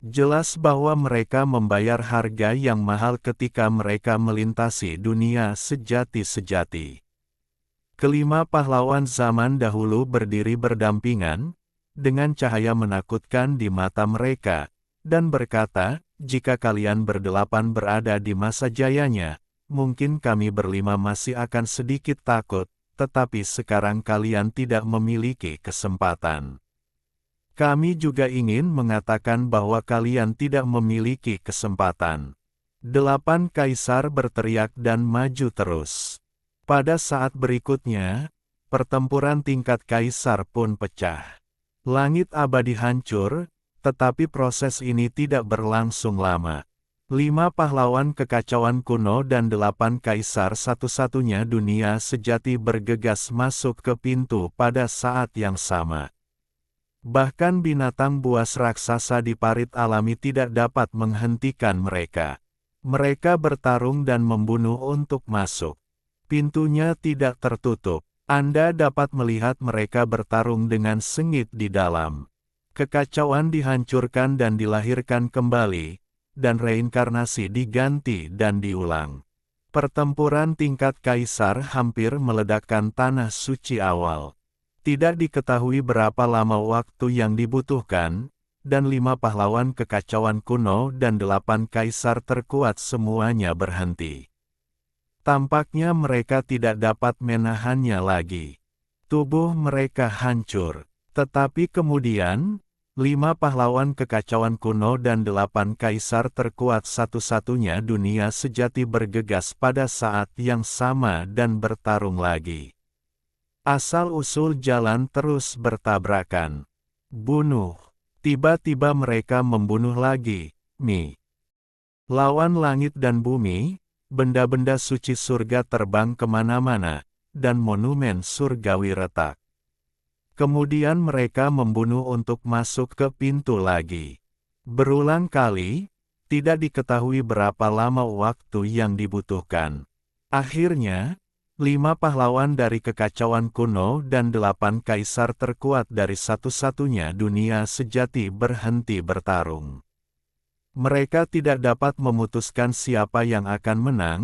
A: Jelas bahwa mereka membayar harga yang mahal ketika mereka melintasi dunia sejati-sejati. Kelima pahlawan zaman dahulu berdiri berdampingan, dengan cahaya menakutkan di mata mereka, dan berkata, "Jika kalian berdelapan berada di masa jayanya, mungkin kami berlima masih akan sedikit takut, tetapi sekarang kalian tidak memiliki kesempatan. Kami juga ingin mengatakan bahwa kalian tidak memiliki kesempatan." 8 kaisar berteriak dan maju terus. Pada saat berikutnya, pertempuran tingkat kaisar pun pecah. Langit abadi hancur, tetapi proses ini tidak berlangsung lama. 5 pahlawan kekacauan kuno dan 8 kaisar satu-satunya dunia sejati bergegas masuk ke pintu pada saat yang sama. Bahkan binatang buas raksasa di parit alami tidak dapat menghentikan mereka. Mereka bertarung dan membunuh untuk masuk. Pintunya tidak tertutup. Anda dapat melihat mereka bertarung dengan sengit di dalam. Kekacauan dihancurkan dan dilahirkan kembali, dan reinkarnasi diganti dan diulang. Pertempuran tingkat kaisar hampir meledakkan tanah suci awal. Tidak diketahui berapa lama waktu yang dibutuhkan, dan 5 pahlawan kekacauan kuno dan 8 kaisar terkuat semuanya berhenti. Tampaknya mereka tidak dapat menahannya lagi. Tubuh mereka hancur. Tetapi kemudian, 5 pahlawan kekacauan kuno dan 8 kaisar terkuat satu-satunya dunia sejati bergegas pada saat yang sama dan bertarung lagi. Asal-usul jalan terus bertabrakan. Bunuh. Tiba-tiba mereka membunuh lagi. Lawan langit dan bumi, benda-benda suci surga terbang kemana-mana, dan monumen surgawi retak. Kemudian mereka membunuh untuk masuk ke pintu lagi. Berulang kali, tidak diketahui berapa lama waktu yang dibutuhkan. Akhirnya, 5 pahlawan dari kekacauan kuno dan 8 kaisar terkuat dari satu-satunya dunia sejati berhenti bertarung. Mereka tidak dapat memutuskan siapa yang akan menang,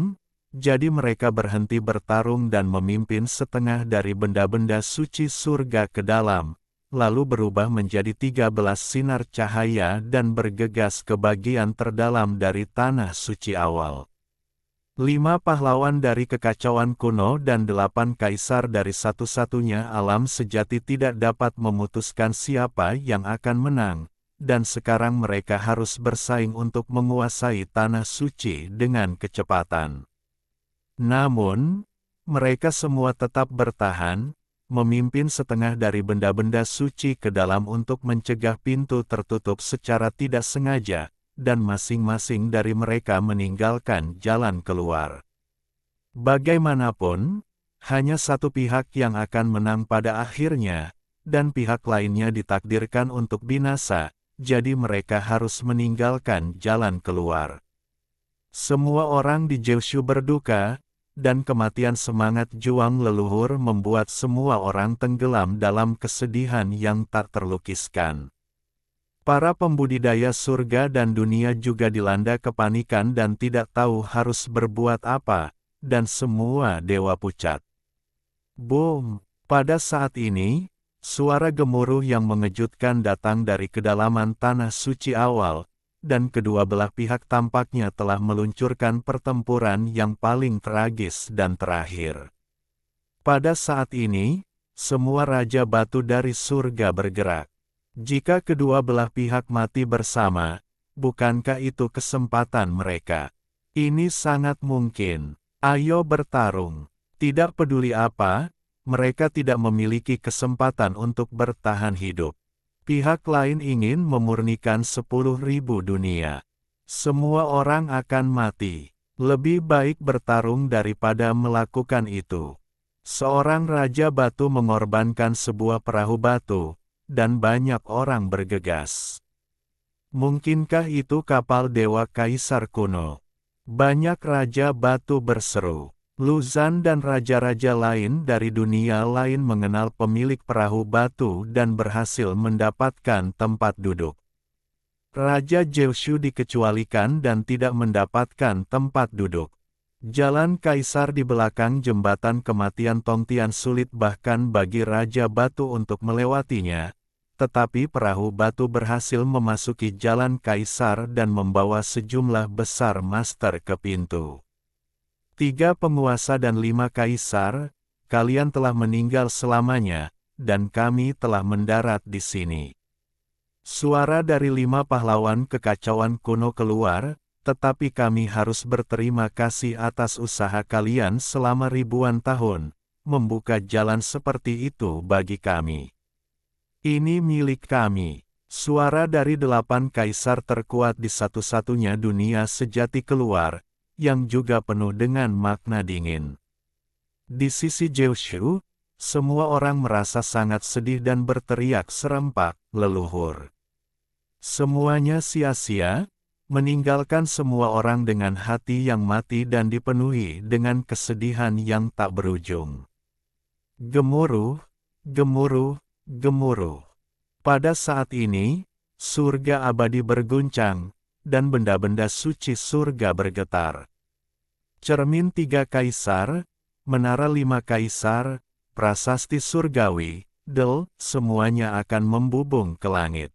A: jadi mereka berhenti bertarung dan memimpin setengah dari benda-benda suci surga ke dalam, lalu berubah menjadi 13 sinar cahaya dan bergegas ke bagian terdalam dari tanah suci awal. 5 pahlawan dari kekacauan kuno dan 8 kaisar dari satu-satunya alam sejati tidak dapat memutuskan siapa yang akan menang, dan sekarang mereka harus bersaing untuk menguasai tanah suci dengan kecepatan. Namun, mereka semua tetap bertahan, memimpin setengah dari benda-benda suci ke dalam untuk mencegah pintu tertutup secara tidak sengaja, dan masing-masing dari mereka meninggalkan jalan keluar. Bagaimanapun, hanya satu pihak yang akan menang pada akhirnya, dan pihak lainnya ditakdirkan untuk binasa, jadi mereka harus meninggalkan jalan keluar. Semua orang di Jeushu berduka, dan kematian semangat juang leluhur membuat semua orang tenggelam dalam kesedihan yang tak terlukiskan. Para pembudidaya surga dan dunia juga dilanda kepanikan dan tidak tahu harus berbuat apa, dan semua dewa pucat. Boom! Pada saat ini, suara gemuruh yang mengejutkan datang dari kedalaman tanah suci awal, dan kedua belah pihak tampaknya telah meluncurkan pertempuran yang paling tragis dan terakhir. Pada saat ini, semua raja batu dari surga bergerak. Jika kedua belah pihak mati bersama, bukankah itu kesempatan mereka? Ini sangat mungkin. Ayo bertarung. Tidak peduli apa, mereka tidak memiliki kesempatan untuk bertahan hidup. Pihak lain ingin memurnikan 10.000 dunia. Semua orang akan mati. Lebih baik bertarung daripada melakukan itu. Seorang raja batu mengorbankan sebuah perahu batu, dan banyak orang bergegas. Mungkinkah itu kapal dewa kaisar kuno? Banyak raja batu berseru. Luzan dan raja-raja lain dari dunia lain mengenal pemilik perahu batu dan berhasil mendapatkan tempat duduk. Raja Zeushu dikecualikan dan tidak mendapatkan tempat duduk. Jalan kaisar di belakang jembatan kematian Tongtian sulit bahkan bagi raja batu untuk melewatinya, tetapi perahu batu berhasil memasuki jalan kaisar dan membawa sejumlah besar master ke pintu. 3 penguasa dan 5 kaisar, kalian telah meninggal selamanya, dan kami telah mendarat di sini. Suara dari 5 pahlawan kekacauan kuno keluar, tetapi kami harus berterima kasih atas usaha kalian selama ribuan tahun, membuka jalan seperti itu bagi kami. Ini milik kami. Suara dari 8 kaisar terkuat di satu-satunya dunia sejati keluar, yang juga penuh dengan makna dingin. Di sisi Zeushu, semua orang merasa sangat sedih dan berteriak serempak, leluhur. Semuanya sia-sia, meninggalkan semua orang dengan hati yang mati dan dipenuhi dengan kesedihan yang tak berujung. Gemuruh, gemuruh, gemuruh. Pada saat ini, surga abadi berguncang, dan benda-benda suci surga bergetar. Cermin 3 kaisar, menara 5 kaisar, prasasti surgawi, semuanya akan membubung ke langit.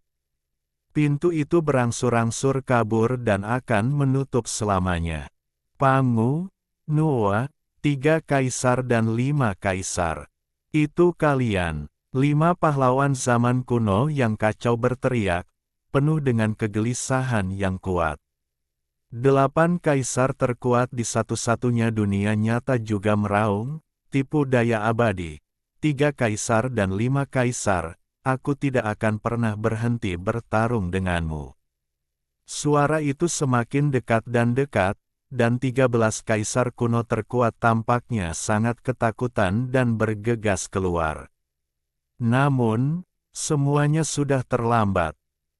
A: Pintu itu berangsur-angsur kabur dan akan menutup selamanya. Pangu, Nuwa, 3 kaisar dan 5 kaisar. Itu kalian, 5 pahlawan zaman kuno yang kacau berteriak, penuh dengan kegelisahan yang kuat. 8 kaisar terkuat di satu-satunya dunia nyata juga meraung, tipu daya abadi. 3 kaisar dan 5 kaisar, aku tidak akan pernah berhenti bertarung denganmu. Suara itu semakin dekat, dan 13 kaisar kuno terkuat tampaknya sangat ketakutan dan bergegas keluar. Namun, semuanya sudah terlambat.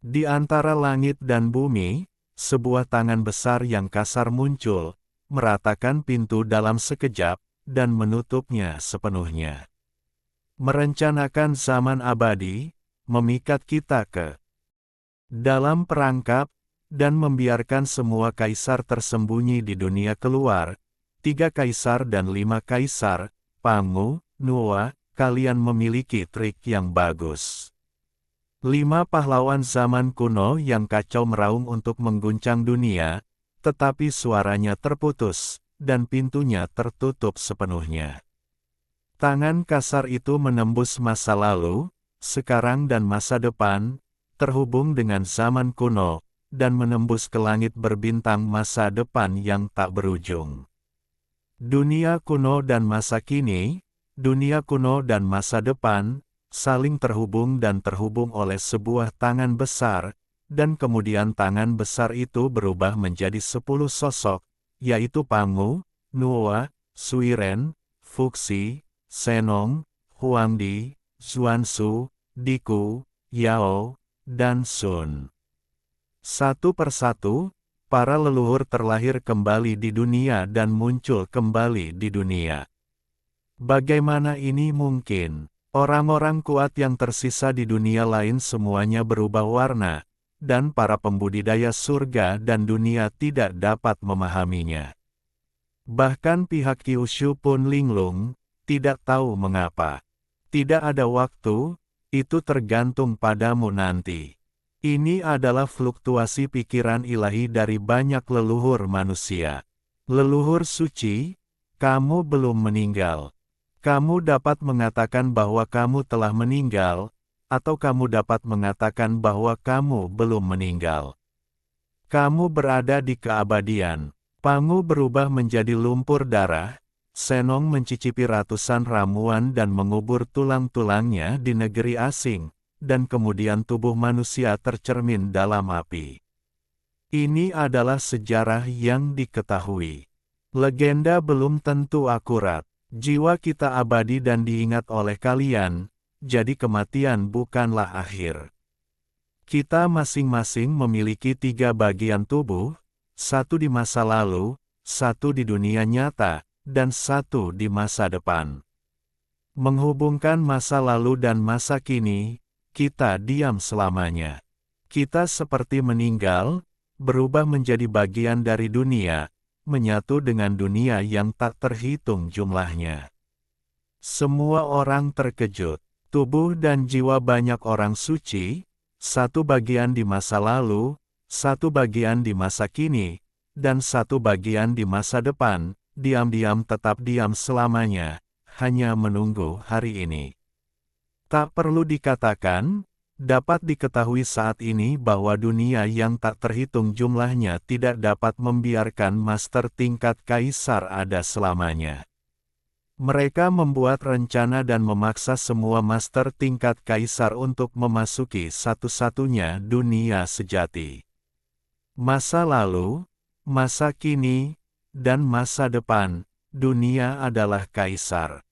A: Di antara langit dan bumi, sebuah tangan besar yang kasar muncul, meratakan pintu dalam sekejap, dan menutupnya sepenuhnya. Merencanakan zaman abadi, memikat kita ke dalam perangkap, dan membiarkan semua kaisar tersembunyi di dunia keluar. 3 kaisar dan 5 kaisar, Pangu, Nuwa, kalian memiliki trik yang bagus. 5 pahlawan zaman kuno yang kacau meraung untuk mengguncang dunia, tetapi suaranya terputus, dan pintunya tertutup sepenuhnya. Tangan kasar itu menembus masa lalu, sekarang dan masa depan, terhubung dengan zaman kuno, dan menembus ke langit berbintang masa depan yang tak berujung. Dunia kuno dan masa kini, dunia kuno dan masa depan, saling terhubung dan terhubung oleh sebuah tangan besar, dan kemudian tangan besar itu berubah menjadi 10 sosok, yaitu Pangu, Nuwa, Suiren, Fuxi, Senong, Huangdi, Xuansu, Diku, Yao, dan Sun. Satu persatu, para leluhur terlahir kembali di dunia dan muncul kembali di dunia. Bagaimana ini mungkin? Orang-orang kuat yang tersisa di dunia lain semuanya berubah warna, dan para pembudidaya surga dan dunia tidak dapat memahaminya. Bahkan pihak Kyushu pun linglung, tidak tahu mengapa. Tidak ada waktu, itu tergantung padamu nanti. Ini adalah fluktuasi pikiran ilahi dari banyak leluhur manusia. Leluhur suci, kamu belum meninggal. Kamu dapat mengatakan bahwa kamu telah meninggal, atau kamu dapat mengatakan bahwa kamu belum meninggal. Kamu berada di keabadian. Pangu berubah menjadi lumpur darah, Senong mencicipi ratusan ramuan dan mengubur tulang-tulangnya di negeri asing, dan kemudian tubuh manusia tercermin dalam api. Ini adalah sejarah yang diketahui. Legenda belum tentu akurat. Jiwa kita abadi dan diingat oleh kalian, jadi kematian bukanlah akhir. Kita masing-masing memiliki 3 bagian tubuh, 1 di masa lalu, 1 di dunia nyata, dan 1 di masa depan. Menghubungkan masa lalu dan masa kini, kita diam selamanya. Kita seperti meninggal, berubah menjadi bagian dari dunia, menyatu dengan dunia yang tak terhitung jumlahnya. Semua orang terkejut. Tubuh dan jiwa banyak orang suci, 1 bagian di masa lalu, 1 bagian di masa kini, dan 1 bagian di masa depan, diam-diam tetap diam selamanya, hanya menunggu hari ini. Tak perlu dikatakan, dapat diketahui saat ini bahwa dunia yang tak terhitung jumlahnya tidak dapat membiarkan master tingkat kaisar ada selamanya. Mereka membuat rencana dan memaksa semua master tingkat kaisar untuk memasuki satu-satunya dunia sejati. Masa lalu, masa kini, dan masa depan, dunia adalah kaisar.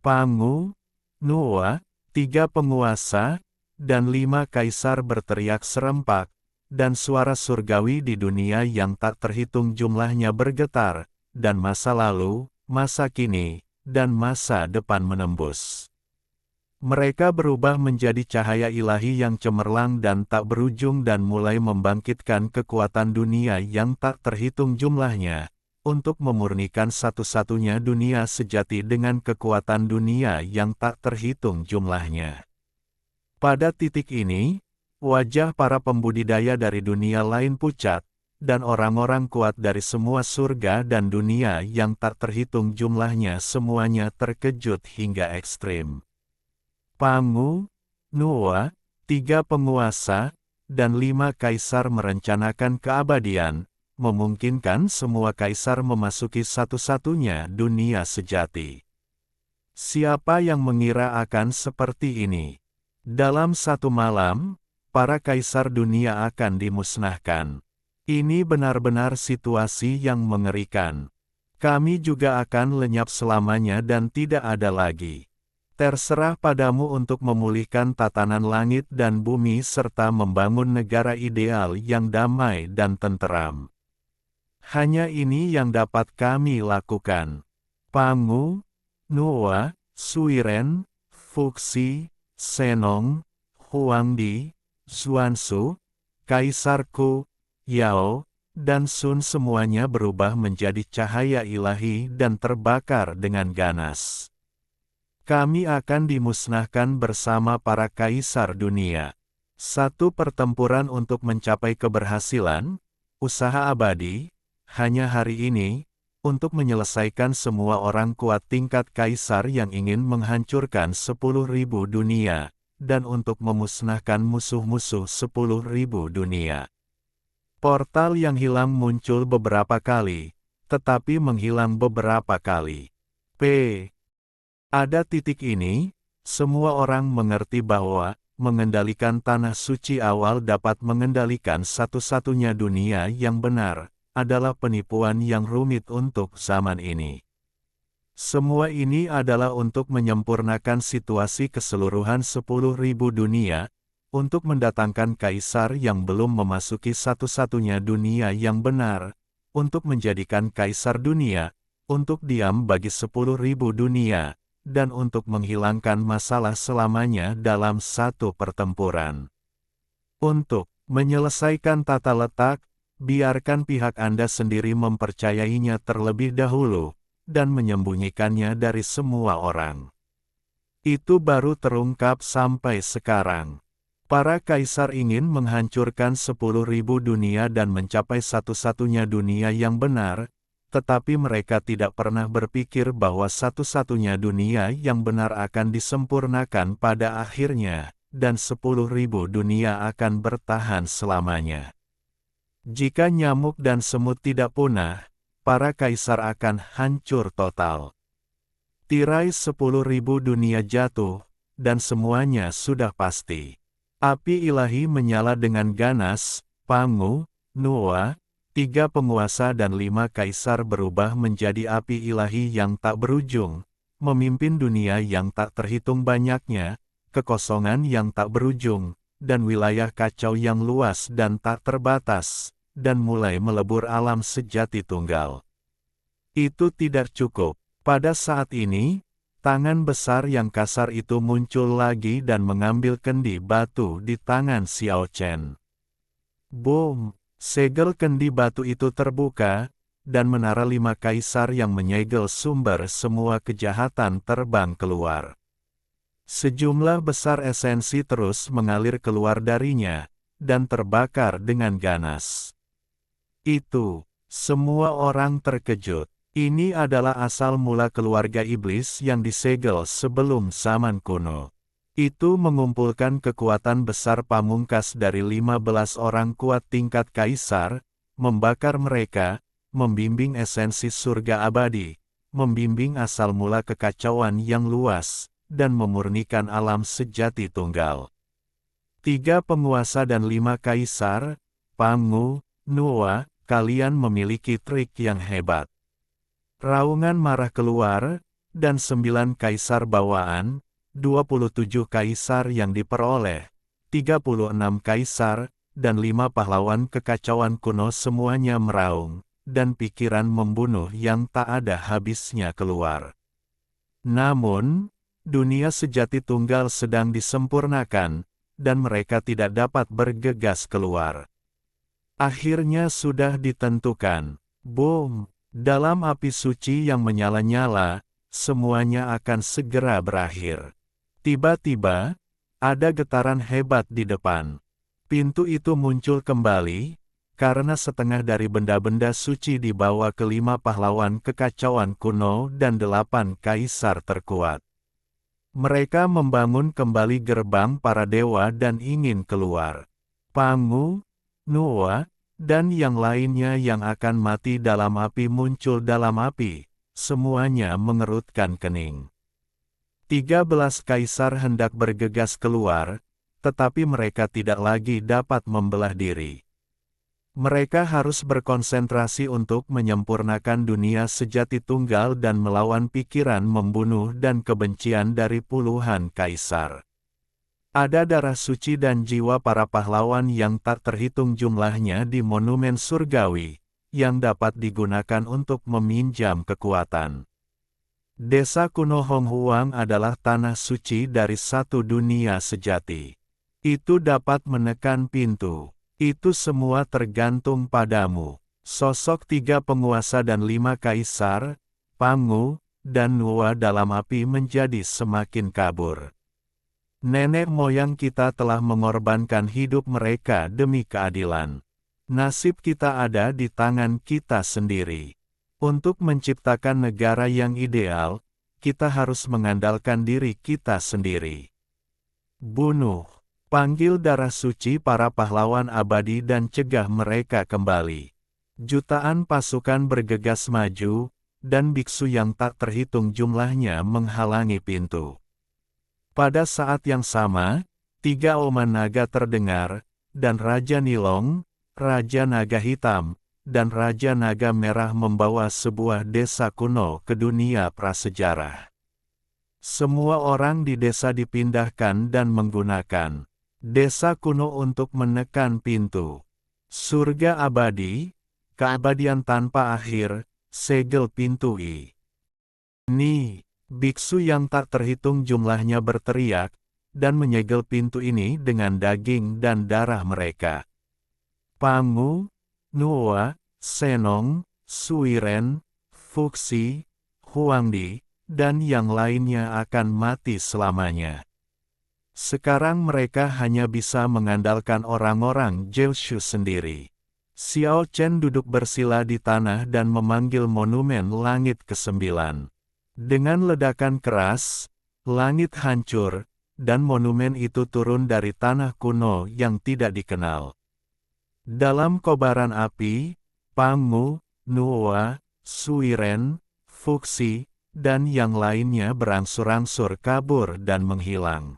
A: Pangu, Nuwa, 3 penguasa, dan 5 kaisar berteriak serempak, dan suara surgawi di dunia yang tak terhitung jumlahnya bergetar, dan masa lalu, masa kini, dan masa depan menembus. Mereka berubah menjadi cahaya ilahi yang cemerlang dan tak berujung dan mulai membangkitkan kekuatan dunia yang tak terhitung jumlahnya, untuk memurnikan satu-satunya dunia sejati dengan kekuatan dunia yang tak terhitung jumlahnya. Pada titik ini, wajah para pembudidaya dari dunia lain pucat, dan orang-orang kuat dari semua surga dan dunia yang tak terhitung jumlahnya semuanya terkejut hingga ekstrim. Pangu, Nuwa, 3 penguasa, dan 5 kaisar merencanakan keabadian, memungkinkan semua kaisar memasuki satu-satunya dunia sejati. Siapa yang mengira akan seperti ini? Dalam satu malam, para kaisar dunia akan dimusnahkan. Ini benar-benar situasi yang mengerikan. Kami juga akan lenyap selamanya dan tidak ada lagi. Terserah padamu untuk memulihkan tatanan langit dan bumi serta membangun negara ideal yang damai dan tenteram. Hanya ini yang dapat kami lakukan. Pangu, Nuwa, Suiren, Fuxi, Senong, Huangdi, Xuansu, Kaisarku, Yao, dan Sun semuanya berubah menjadi cahaya ilahi dan terbakar dengan ganas. Kami akan dimusnahkan bersama para kaisar dunia. Satu pertempuran untuk mencapai keberhasilan, usaha abadi, hanya hari ini, untuk menyelesaikan semua orang kuat tingkat kaisar yang ingin menghancurkan 10.000 dunia, dan untuk memusnahkan musuh-musuh 10.000 dunia. Portal yang hilang muncul beberapa kali, tetapi menghilang beberapa kali. Pada titik ini, semua orang mengerti bahwa, mengendalikan tanah suci awal dapat mengendalikan satu-satunya dunia yang benar, adalah penipuan yang rumit untuk zaman ini. Semua ini adalah untuk menyempurnakan situasi keseluruhan 10.000 dunia, untuk mendatangkan kaisar yang belum memasuki satu-satunya dunia yang benar, untuk menjadikan kaisar dunia, untuk diam bagi 10.000 dunia, dan untuk menghilangkan masalah selamanya dalam satu pertempuran. Untuk menyelesaikan tata letak, biarkan pihak Anda sendiri mempercayainya terlebih dahulu, dan menyembunyikannya dari semua orang. Itu baru terungkap sampai sekarang. Para kaisar ingin menghancurkan 10.000 dunia dan mencapai satu-satunya dunia yang benar, tetapi mereka tidak pernah berpikir bahwa satu-satunya dunia yang benar akan disempurnakan pada akhirnya, dan 10.000 dunia akan bertahan selamanya. Jika nyamuk dan semut tidak punah, para kaisar akan hancur total. Tirai 10.000 dunia jatuh, dan semuanya sudah pasti. Api ilahi menyala dengan ganas, Pangu, Nuwa, 3 penguasa dan 5 kaisar berubah menjadi api ilahi yang tak berujung, memimpin dunia yang tak terhitung banyaknya, kekosongan yang tak berujung, dan wilayah kacau yang luas dan tak terbatas, dan mulai melebur alam sejati tunggal. Itu tidak cukup. Pada saat ini, tangan besar yang kasar itu muncul lagi dan mengambil kendi batu di tangan Xiao Chen. Boom! Segel kendi batu itu terbuka, dan menara 5 kaisar yang menyegel sumber semua kejahatan terbang keluar. Sejumlah besar esensi terus mengalir keluar darinya, dan terbakar dengan ganas. Itu, semua orang terkejut. Ini adalah asal mula keluarga iblis yang disegel sebelum zaman kuno. Itu mengumpulkan kekuatan besar pamungkas dari 15 orang kuat tingkat kaisar, membakar mereka, membimbing esensi surga abadi, membimbing asal mula kekacauan yang luas, dan memurnikan alam sejati tunggal. 3 penguasa dan 5 kaisar, Pangu, Nuwa, kalian memiliki trik yang hebat. Raungan marah keluar, dan 9 kaisar bawaan, 27 kaisar yang diperoleh, 36 kaisar, dan 5 pahlawan kekacauan kuno semuanya meraung, dan pikiran membunuh yang tak ada habisnya keluar. Namun, dunia sejati tunggal sedang disempurnakan, dan mereka tidak dapat bergegas keluar. Akhirnya sudah ditentukan. Boom! Dalam api suci yang menyala-nyala, semuanya akan segera berakhir. Tiba-tiba, ada getaran hebat di depan. Pintu itu muncul kembali, karena setengah dari benda-benda suci dibawa ke 5 pahlawan kekacauan kuno dan 8 kaisar terkuat. Mereka membangun kembali gerbang para dewa dan ingin keluar. Pangu, Nuwa, dan yang lainnya yang akan mati dalam api muncul dalam api, semuanya mengerutkan kening. 13 kaisar hendak bergegas keluar, tetapi mereka tidak lagi dapat membelah diri. Mereka harus berkonsentrasi untuk menyempurnakan dunia sejati tunggal dan melawan pikiran membunuh dan kebencian dari puluhan kaisar. Ada darah suci dan jiwa para pahlawan yang tak terhitung jumlahnya di monumen surgawi, yang dapat digunakan untuk meminjam kekuatan. Desa kuno Hong Huang adalah tanah suci dari satu dunia sejati. Itu dapat menekan pintu. Itu semua tergantung padamu. Sosok 3 penguasa dan 5 kaisar, Pangu, dan Nuwa dalam api menjadi semakin kabur. Nenek moyang kita telah mengorbankan hidup mereka demi keadilan. Nasib kita ada di tangan kita sendiri. Untuk menciptakan negara yang ideal, kita harus mengandalkan diri kita sendiri. Bunuh, panggil darah suci para pahlawan abadi dan cegah mereka kembali. Jutaan pasukan bergegas maju, dan biksu yang tak terhitung jumlahnya menghalangi pintu. Pada saat yang sama, 3 oman naga terdengar, dan Raja Nilong, Raja Naga Hitam, dan Raja Naga Merah membawa sebuah desa kuno ke dunia prasejarah. Semua orang di desa dipindahkan dan menggunakan Desa kuno untuk menekan pintu. Surga abadi, keabadian tanpa akhir, segel pintu ini. Biksu yang tak terhitung jumlahnya berteriak, dan menyegel pintu ini dengan daging dan darah mereka. Pangu, Nuwa, Senong, Suiren, Fuxi, Huangdi, dan yang lainnya akan mati selamanya. Sekarang mereka hanya bisa mengandalkan orang-orang Jiushu sendiri. Xiao Chen duduk bersila di tanah dan memanggil monumen langit ke-9. Dengan ledakan keras, langit hancur, dan monumen itu turun dari tanah kuno yang tidak dikenal. Dalam kobaran api, Pangu, Nuwa, Suiren, Fuxi, dan yang lainnya berangsur-angsur kabur dan menghilang.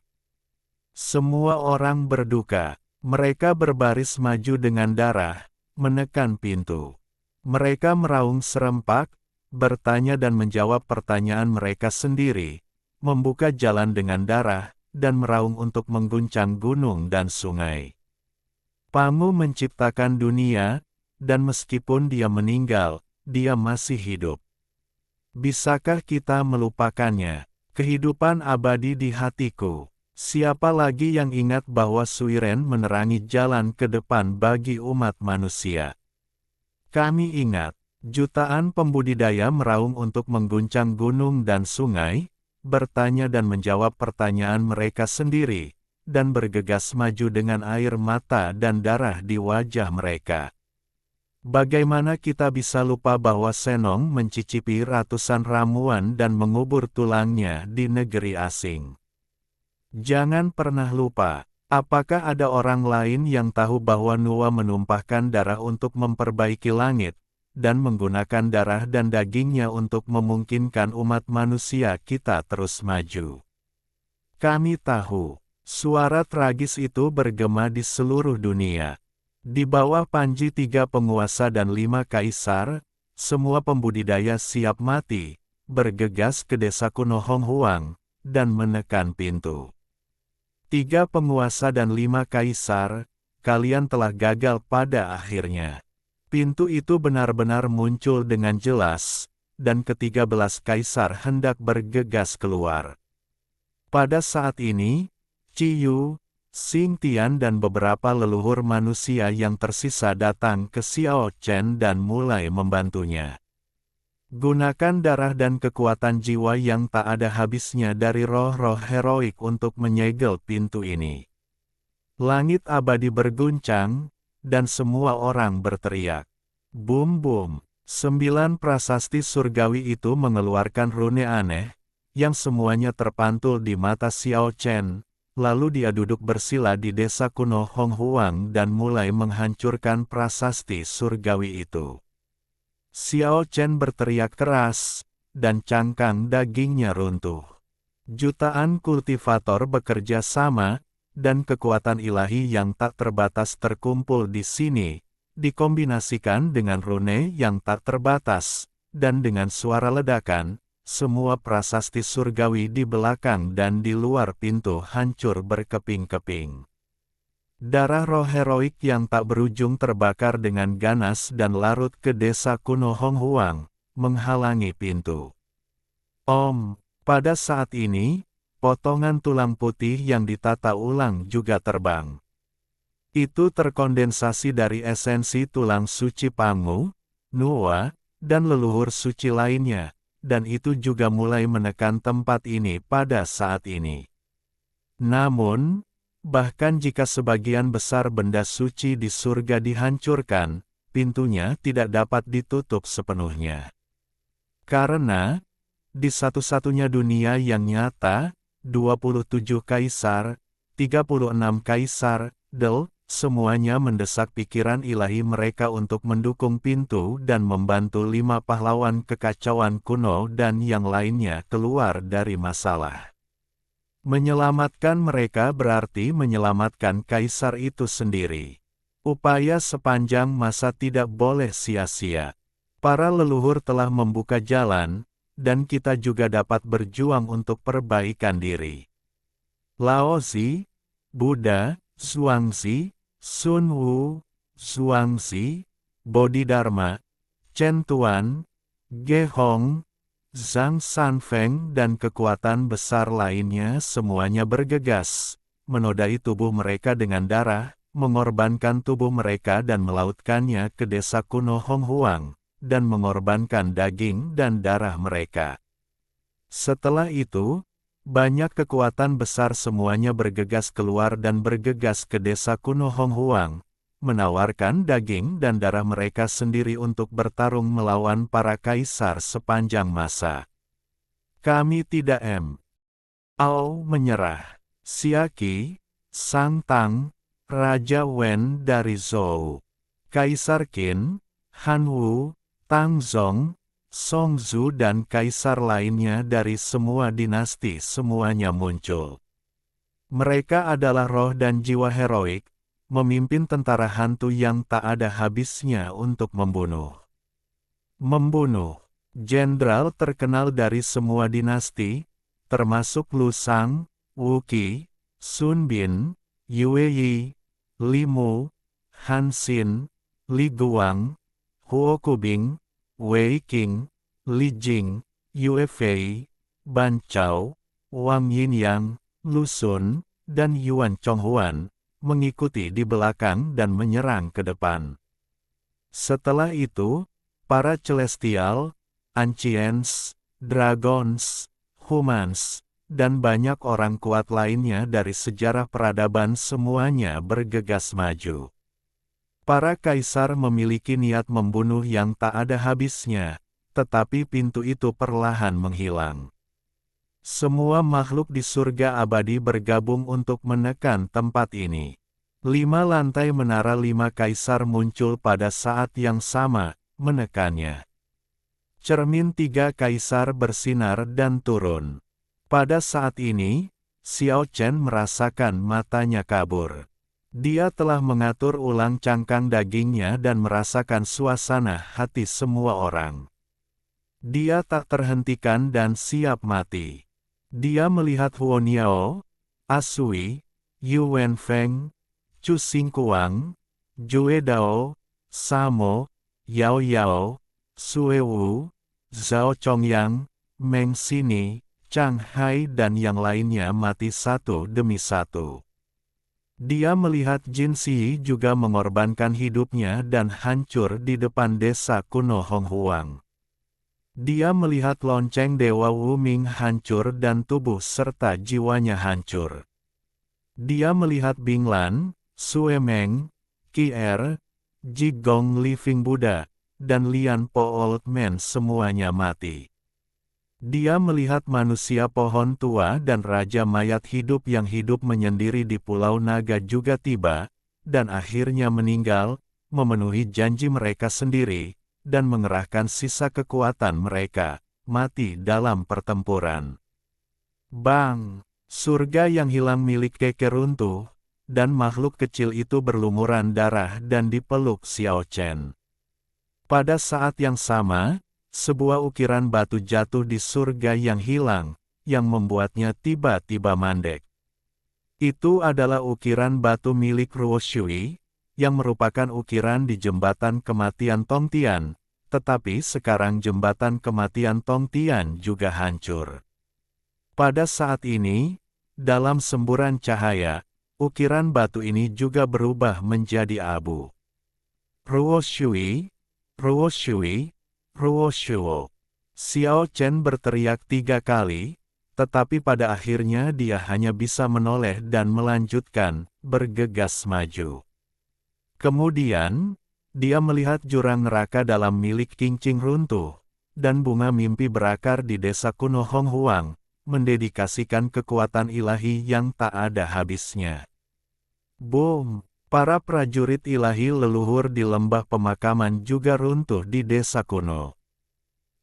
A: Semua orang berduka. Mereka berbaris maju dengan darah, menekan pintu. Mereka meraung serempak, bertanya dan menjawab pertanyaan mereka sendiri, membuka jalan dengan darah, dan meraung untuk mengguncang gunung dan sungai. Pangu menciptakan dunia, dan meskipun dia meninggal, dia masih hidup. Bisakah kita melupakannya? Kehidupan abadi di hatiku. Siapa lagi yang ingat bahwa Suiren menerangi jalan ke depan bagi umat manusia? Kami ingat. Jutaan pembudidaya meraung untuk mengguncang gunung dan sungai, bertanya dan menjawab pertanyaan mereka sendiri, dan bergegas maju dengan air mata dan darah di wajah mereka. Bagaimana kita bisa lupa bahwa Senong mencicipi ratusan ramuan dan mengubur tulangnya di negeri asing? Jangan pernah lupa, apakah ada orang lain yang tahu bahwa Nuwa menumpahkan darah untuk memperbaiki langit, dan menggunakan darah dan dagingnya untuk memungkinkan umat manusia kita terus maju? Kami tahu, suara tragis itu bergema di seluruh dunia. Di bawah panji 3 penguasa dan 5 kaisar, semua pembudidaya siap mati, bergegas ke desa kuno Honghuang, dan menekan pintu. 3 penguasa dan 5 kaisar, kalian telah gagal pada akhirnya. Pintu itu benar-benar muncul dengan jelas, dan ke-13 kaisar hendak bergegas keluar. Pada saat ini, Ciyu, Xingtian dan beberapa leluhur manusia yang tersisa datang ke Xiao Chen dan mulai membantunya. Gunakan darah dan kekuatan jiwa yang tak ada habisnya dari roh-roh heroik untuk menyegel pintu ini. Langit abadi berguncang, dan semua orang berteriak. Bum-bum, 9 prasasti surgawi itu mengeluarkan rune aneh, yang semuanya terpantul di mata Xiao Chen, lalu dia duduk bersila di desa kuno Honghuang dan mulai menghancurkan prasasti surgawi itu. Xiao Chen berteriak keras, dan cangkang dagingnya runtuh. Jutaan kultivator bekerja sama, dan kekuatan ilahi yang tak terbatas terkumpul di sini, dikombinasikan dengan rune yang tak terbatas, dan dengan suara ledakan, semua prasasti surgawi di belakang dan di luar pintu hancur berkeping-keping. Darah roh heroik yang tak berujung terbakar dengan ganas dan larut ke desa kuno Honghuang, menghalangi pintu. Pada saat ini, potongan tulang putih yang ditata ulang juga terbang. Itu terkondensasi dari esensi tulang suci Pangu, Nuwa, dan leluhur suci lainnya, dan itu juga mulai menekan tempat ini pada saat ini. Namun, bahkan jika sebagian besar benda suci di surga dihancurkan, pintunya tidak dapat ditutup sepenuhnya. Karena, di satu-satunya dunia yang nyata, 27 kaisar, 36 kaisar, semuanya mendesak pikiran ilahi mereka untuk mendukung pintu dan membantu 5 pahlawan kekacauan kuno dan yang lainnya keluar dari masalah. Menyelamatkan mereka berarti menyelamatkan kaisar itu sendiri. Upaya sepanjang masa tidak boleh sia-sia. Para leluhur telah membuka jalan, dan kita juga dapat berjuang untuk perbaikan diri. Lao Zi, Buddha, Zhuangzi, Sun Wu, Zhuangzi, Bodhidharma, Chen Tuan, Ge Hong, Zhang Sanfeng dan kekuatan besar lainnya semuanya bergegas, menodai tubuh mereka dengan darah, mengorbankan tubuh mereka dan melautkannya ke desa kuno Hong Huang, dan mengorbankan daging dan darah mereka. Setelah itu, banyak kekuatan besar semuanya bergegas keluar dan bergegas ke desa kuno Hong Huang, menawarkan daging dan darah mereka sendiri untuk bertarung melawan para kaisar sepanjang masa. Kami tidak menyerah. Xia Qi, Sang Tang, Raja Wen dari Zhou, Kaisar Qin, Han Wu, Tang Zong, Song Zhu dan kaisar lainnya dari semua dinasti semuanya muncul. Mereka adalah roh dan jiwa heroik, memimpin tentara hantu yang tak ada habisnya untuk membunuh. Jenderal terkenal dari semua dinasti, termasuk Lu Shang, Wu Qi, Sun Bin, Yue Yi, Li Mu, Han Xin, Li Guang, Huo Kubing, Wei Qing, Li Jing, Yue Fei, Ban Chao, Wang Yinyang, Lu Sun, dan Yuan Chonghuan, mengikuti di belakang dan menyerang ke depan. Setelah itu, para Celestial, Ancients, Dragons, Humans, dan banyak orang kuat lainnya dari sejarah peradaban semuanya bergegas maju. Para kaisar memiliki niat membunuh yang tak ada habisnya, tetapi pintu itu perlahan menghilang. Semua makhluk di surga abadi bergabung untuk menekan tempat ini. 5 lantai menara 5 kaisar muncul pada saat yang sama, menekannya. Cermin 3 kaisar bersinar dan turun. Pada saat ini, Xiao Chen merasakan matanya kabur. Dia telah mengatur ulang cangkang dagingnya dan merasakan suasana hati semua orang. Dia tak terhentikan dan siap mati. Dia melihat Huo Niao, Asui, Yu Wenfeng, Chu Xingguang, Jue Dao, Samo, Yao Yao, Sue Wu, Zhao Chongyang, Meng Xini, Chang Hai dan yang lainnya mati satu demi satu. Dia melihat Jin Xi juga mengorbankan hidupnya dan hancur di depan desa kuno Hong Huang. Dia melihat lonceng Dewa Wu Ming hancur dan tubuh serta jiwanya hancur. Dia melihat Bing Lan, Sue Meng, Qi Er, Ji Gong Living Buddha, dan Lian Po Old Man semuanya mati. Dia melihat manusia pohon tua dan Raja Mayat hidup yang hidup menyendiri di Pulau Naga juga tiba, dan akhirnya meninggal, memenuhi janji mereka sendiri, dan mengerahkan sisa kekuatan mereka, mati dalam pertempuran. Bang! Surga yang hilang milik Keke runtuh, dan makhluk kecil itu berlumuran darah dan dipeluk Xiao Chen. Pada saat yang sama, sebuah ukiran batu jatuh di surga yang hilang, yang membuatnya tiba-tiba mandek. Itu adalah ukiran batu milik Ruo Shui, yang merupakan ukiran di jembatan kematian Tongtian, tetapi sekarang jembatan kematian Tongtian juga hancur. Pada saat ini, dalam semburan cahaya, ukiran batu ini juga berubah menjadi abu. Ruo Shui, Ruo Shui, Ruo Shuo. Xiao Chen berteriak 3 kali, tetapi pada akhirnya dia hanya bisa menoleh dan melanjutkan, bergegas maju. Kemudian, dia melihat jurang neraka dalam milik Qingqing runtuh, dan bunga mimpi berakar di desa kuno Hong Huang, mendedikasikan kekuatan ilahi yang tak ada habisnya. Boom! Para prajurit ilahi leluhur di lembah pemakaman juga runtuh di desa kuno.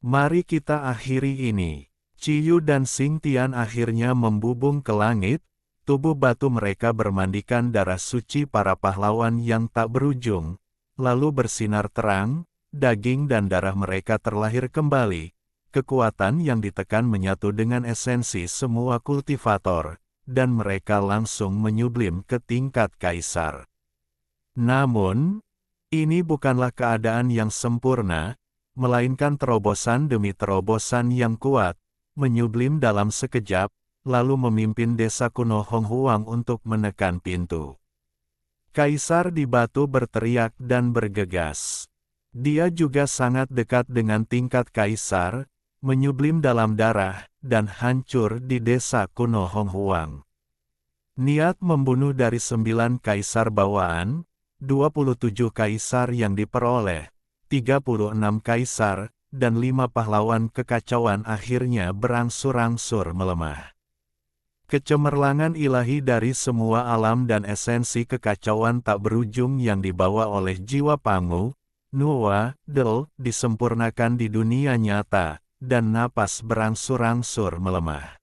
A: Mari kita akhiri ini. Ciyu dan Xing Tian akhirnya membubung ke langit, tubuh batu mereka bermandikan darah suci para pahlawan yang tak berujung, lalu bersinar terang, daging dan darah mereka terlahir kembali, kekuatan yang ditekan menyatu dengan esensi semua kultivator, dan mereka langsung menyublim ke tingkat kaisar. Namun, ini bukanlah keadaan yang sempurna, melainkan terobosan demi terobosan yang kuat, menyublim dalam sekejap, lalu memimpin desa kuno Honghuang untuk menekan pintu. Kaisar di batu berteriak dan bergegas. Dia juga sangat dekat dengan tingkat kaisar, menyublim dalam darah, dan hancur di desa kuno Honghuang. Niat membunuh dari 9 kaisar bawaan, 27 kaisar yang diperoleh, 36 kaisar, dan 5 pahlawan kekacauan akhirnya berangsur-angsur melemah. Kecemerlangan ilahi dari semua alam dan esensi kekacauan tak berujung yang dibawa oleh jiwa Pangu, Nuwa, Del, disempurnakan di dunia nyata, dan napas berangsur-angsur melemah.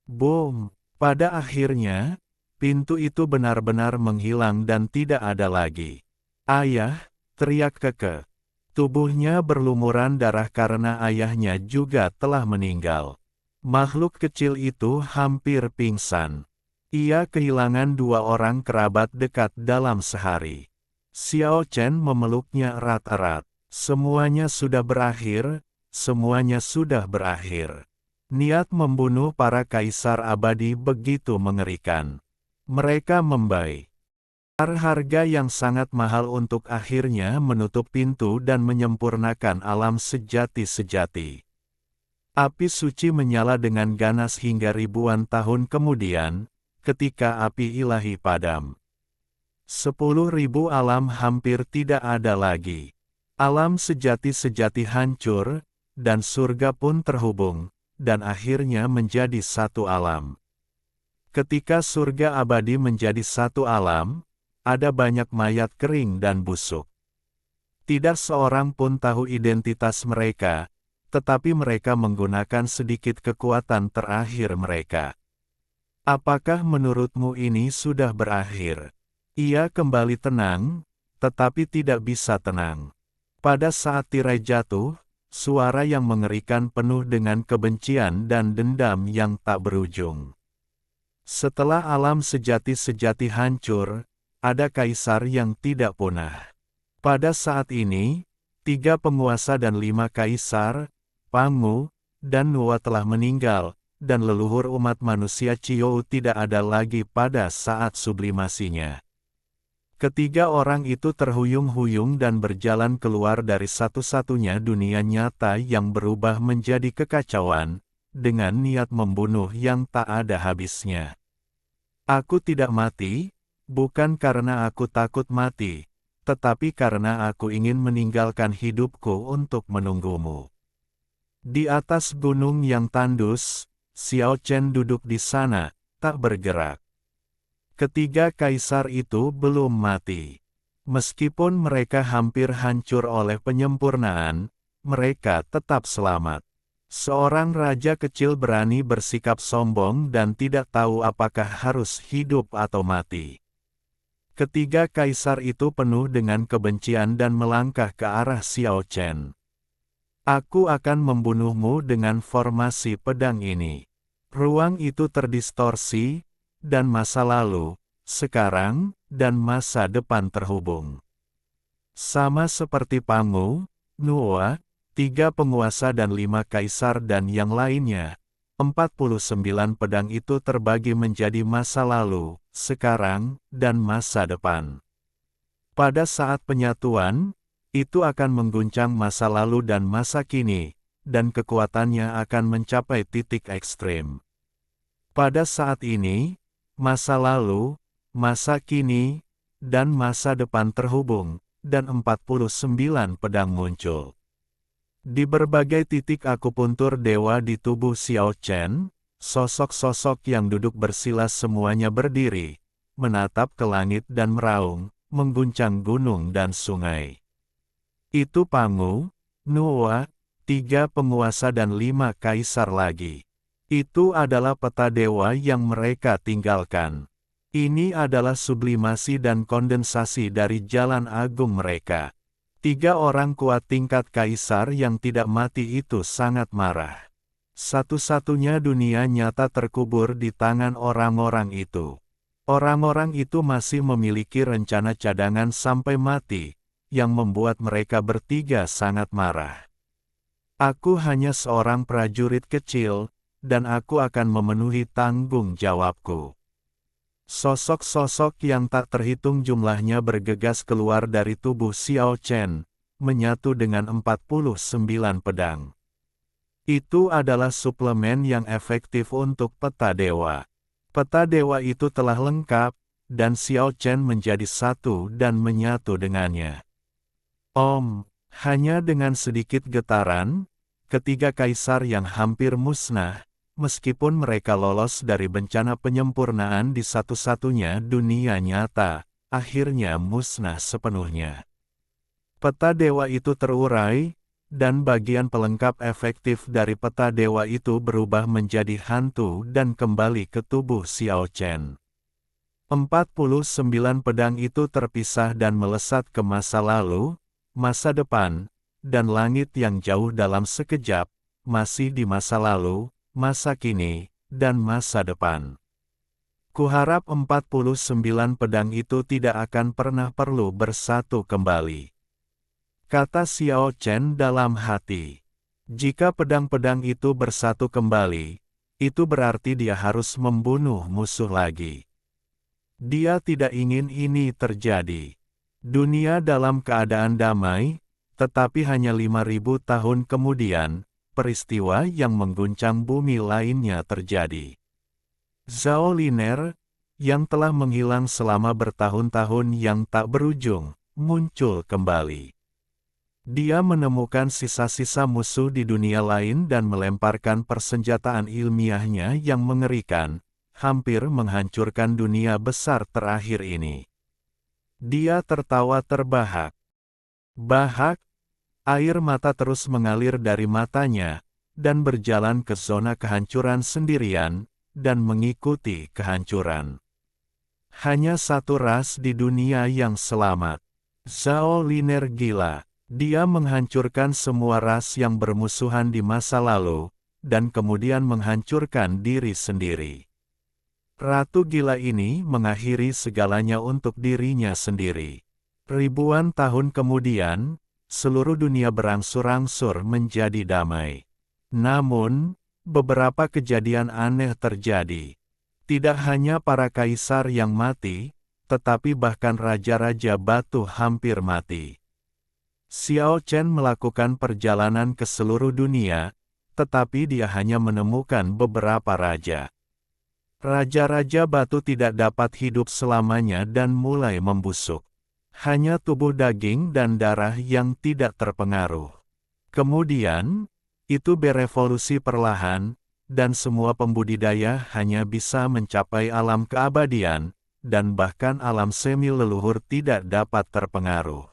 A: Boom! Pada akhirnya, pintu itu benar-benar menghilang dan tidak ada lagi. "Ayah!" teriak Keke. Tubuhnya berlumuran darah karena ayahnya juga telah meninggal. Makhluk kecil itu hampir pingsan. Ia kehilangan 2 orang kerabat dekat dalam sehari. Xiao Chen memeluknya erat-erat. Semuanya sudah berakhir, semuanya sudah berakhir. Niat membunuh para kaisar abadi begitu mengerikan. Mereka membayar harga yang sangat mahal untuk akhirnya menutup pintu dan menyempurnakan alam sejati-sejati. Api suci menyala dengan ganas hingga ribuan tahun kemudian, ketika api ilahi padam. 10.000 alam hampir tidak ada lagi. Alam sejati-sejati hancur, dan surga pun terhubung, dan akhirnya menjadi satu alam. Ketika surga abadi menjadi satu alam, ada banyak mayat kering dan busuk. Tidak seorang pun tahu identitas mereka, tetapi mereka menggunakan sedikit kekuatan terakhir mereka. Apakah menurutmu ini sudah berakhir? Ia kembali tenang, tetapi tidak bisa tenang. Pada saat tirai jatuh, suara yang mengerikan penuh dengan kebencian dan dendam yang tak berujung. Setelah alam sejati-sejati hancur, ada kaisar yang tidak punah. Pada saat ini, 3 penguasa dan 5 kaisar, Pangu, dan Nuwa telah meninggal, dan leluhur umat manusia Qiou tidak ada lagi pada saat sublimasinya. Ketiga orang itu terhuyung-huyung dan berjalan keluar dari satu-satunya dunia nyata yang berubah menjadi kekacauan, dengan niat membunuh yang tak ada habisnya. "Aku tidak mati, bukan karena aku takut mati, tetapi karena aku ingin meninggalkan hidupku untuk menunggumu." Di atas gunung yang tandus, Xiao Chen duduk di sana, tak bergerak. Ketiga kaisar itu belum mati. Meskipun mereka hampir hancur oleh penyempurnaan, mereka tetap selamat. Seorang raja kecil berani bersikap sombong dan tidak tahu apakah harus hidup atau mati. Ketiga kaisar itu penuh dengan kebencian dan melangkah ke arah Xiao Chen. "Aku akan membunuhmu dengan formasi pedang ini." Ruang itu terdistorsi, dan masa lalu, sekarang, dan masa depan terhubung. Sama seperti Pangu, Nuwa, 3 penguasa dan 5 kaisar dan yang lainnya, 49 pedang itu terbagi menjadi masa lalu, sekarang, dan masa depan. Pada saat penyatuan, itu akan mengguncang masa lalu dan masa kini, dan kekuatannya akan mencapai titik ekstrem. Pada saat ini, masa lalu, masa kini, dan masa depan terhubung, dan 49 pedang muncul. Di berbagai titik akupuntur dewa di tubuh Xiao Chen, sosok-sosok yang duduk bersila semuanya berdiri, menatap ke langit dan meraung, mengguncang gunung dan sungai. Itu Pangu, Nuwa, 3 penguasa dan 5 kaisar lagi. Itu adalah peta dewa yang mereka tinggalkan. Ini adalah sublimasi dan kondensasi dari jalan agung mereka. 3 orang kuat tingkat kaisar yang tidak mati itu sangat marah. Satu-satunya dunia nyata terkubur di tangan orang-orang itu. Orang-orang itu masih memiliki rencana cadangan sampai mati, yang membuat mereka bertiga sangat marah. Aku hanya seorang prajurit kecil, dan aku akan memenuhi tanggung jawabku. Sosok-sosok yang tak terhitung jumlahnya bergegas keluar dari tubuh Xiao Chen, menyatu dengan 49 pedang. Itu adalah suplemen yang efektif untuk peta dewa. Peta dewa itu telah lengkap, dan Xiao Chen menjadi satu dan menyatu dengannya. Hanya dengan sedikit getaran, ketiga kaisar yang hampir musnah, meskipun mereka lolos dari bencana penyempurnaan di satu-satunya dunia nyata, akhirnya musnah sepenuhnya. Peta dewa itu terurai, dan bagian pelengkap efektif dari peta dewa itu berubah menjadi hantu dan kembali ke tubuh Xiao Chen. 49 pedang itu terpisah dan melesat ke masa lalu, masa depan, dan langit yang jauh dalam sekejap, masih di masa lalu, masa kini, dan masa depan. Kuharap 49 pedang itu tidak akan pernah perlu bersatu kembali. Kata Xiao Chen dalam hati. Jika pedang-pedang itu bersatu kembali, itu berarti dia harus membunuh musuh lagi. Dia tidak ingin ini terjadi. Dunia dalam keadaan damai, tetapi hanya 5.000 tahun kemudian, peristiwa yang mengguncang bumi lainnya terjadi. Zhao Liner, yang telah menghilang selama bertahun-tahun yang tak berujung, muncul kembali. Dia menemukan sisa-sisa musuh di dunia lain dan melemparkan persenjataan ilmiahnya yang mengerikan, hampir menghancurkan dunia besar terakhir ini. Dia tertawa terbahak. Bahak, air mata terus mengalir dari matanya, dan berjalan ke zona kehancuran sendirian, dan mengikuti kehancuran. Hanya satu ras di dunia yang selamat. Zhao Liner gila. Dia menghancurkan semua ras yang bermusuhan di masa lalu, dan kemudian menghancurkan diri sendiri. Ratu gila ini mengakhiri segalanya untuk dirinya sendiri. Ribuan tahun kemudian, seluruh dunia berangsur-angsur menjadi damai. Namun, beberapa kejadian aneh terjadi. Tidak hanya para kaisar yang mati, tetapi bahkan raja-raja batu hampir mati. Xiao Chen melakukan perjalanan ke seluruh dunia, tetapi dia hanya menemukan beberapa raja. Raja-raja batu tidak dapat hidup selamanya dan mulai membusuk. Hanya tubuh daging dan darah yang tidak terpengaruh. Kemudian, itu berevolusi perlahan, dan semua pembudidaya hanya bisa mencapai alam keabadian, dan bahkan alam semi leluhur tidak dapat terpengaruh.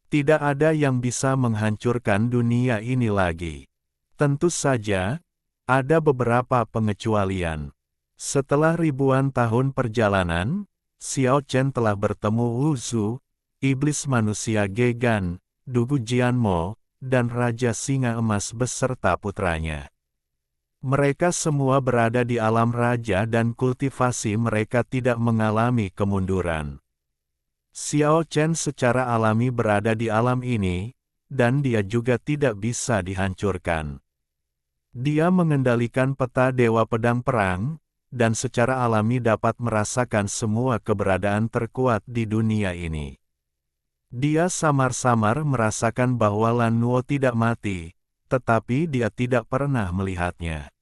A: Tidak ada yang bisa menghancurkan dunia ini lagi. Tentu saja, ada beberapa pengecualian. Setelah ribuan tahun perjalanan, Xiao Chen telah bertemu Wu Zhu, iblis manusia Gegan, Dugu Jianmo, dan Raja Singa Emas beserta putranya. Mereka semua berada di alam raja dan kultivasi mereka tidak mengalami kemunduran. Xiao Chen secara alami berada di alam ini, dan dia juga tidak bisa dihancurkan. Dia mengendalikan peta dewa pedang perang, dan secara alami dapat merasakan semua keberadaan terkuat di dunia ini. Dia samar-samar merasakan bahwa Lan Nuo tidak mati, tetapi dia tidak pernah melihatnya.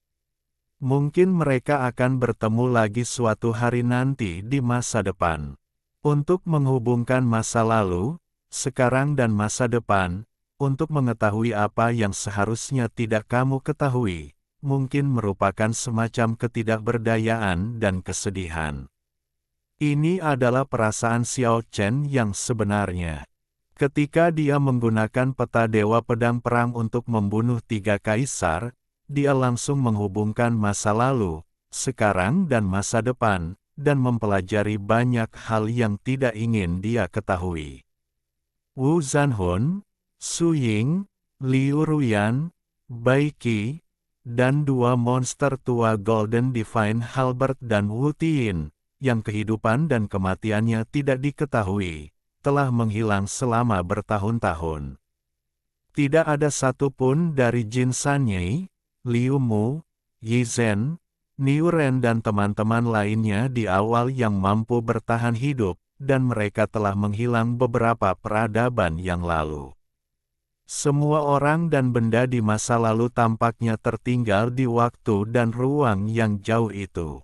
A: Mungkin mereka akan bertemu lagi suatu hari nanti di masa depan. Untuk menghubungkan masa lalu, sekarang dan masa depan, untuk mengetahui apa yang seharusnya tidak kamu ketahui, mungkin merupakan semacam ketidakberdayaan dan kesedihan. Ini adalah perasaan Xiao Chen yang sebenarnya. Ketika dia menggunakan peta dewa pedang perang untuk membunuh 3 kaisar, dia langsung menghubungkan masa lalu, sekarang dan masa depan, dan mempelajari banyak hal yang tidak ingin dia ketahui. Wu Zanhun, Su Ying, Liu Ruyan, Bai Qi, dan 2 monster tua Golden Divine Halberd dan Wu Tian, yang kehidupan dan kematiannya tidak diketahui, telah menghilang selama bertahun-tahun. Tidak ada satupun dari Jin Sanyei, Liu Mu, Yi Zhen, Niu Ren dan teman-teman lainnya di awal yang mampu bertahan hidup, dan mereka telah menghilang beberapa peradaban yang lalu. Semua orang dan benda di masa lalu tampaknya tertinggal di waktu dan ruang yang jauh itu.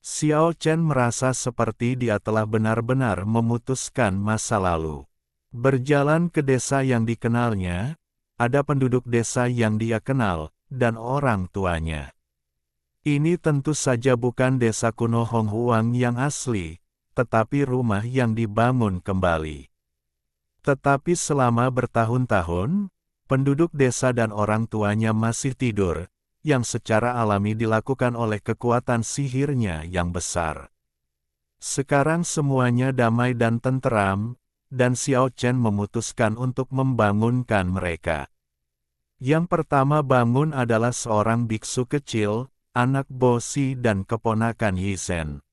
A: Xiao Chen merasa seperti dia telah benar-benar memutuskan masa lalu. Berjalan ke desa yang dikenalnya, ada penduduk desa yang dia kenal, dan orang tuanya. Ini tentu saja bukan desa kuno Hong Huang yang asli, tetapi rumah yang dibangun kembali. Tetapi selama bertahun-tahun, penduduk desa dan orang tuanya masih tidur, yang secara alami dilakukan oleh kekuatan sihirnya yang besar. Sekarang semuanya damai dan tenteram, dan Xiao Chen memutuskan untuk membangunkan mereka. Yang pertama bangun adalah seorang biksu kecil, anak Bo Si dan keponakan Yi Zhen.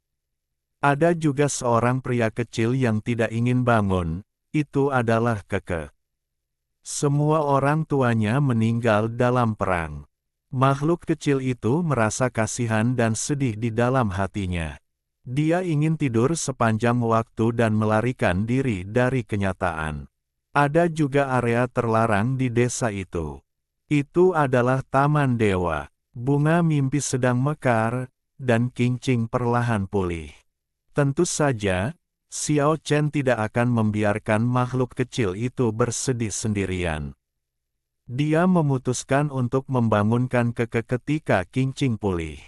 A: Ada juga seorang pria kecil yang tidak ingin bangun, itu adalah Keke. Semua orang tuanya meninggal dalam perang. Makhluk kecil itu merasa kasihan dan sedih di dalam hatinya. Dia ingin tidur sepanjang waktu dan melarikan diri dari kenyataan. Ada juga area terlarang di desa itu. Itu adalah Taman Dewa. Bunga mimpi sedang mekar, dan Qingqing perlahan pulih. Tentu saja, Xiao Chen tidak akan membiarkan makhluk kecil itu bersedih sendirian. Dia memutuskan untuk membangunkan Keke ketika Qingqing pulih.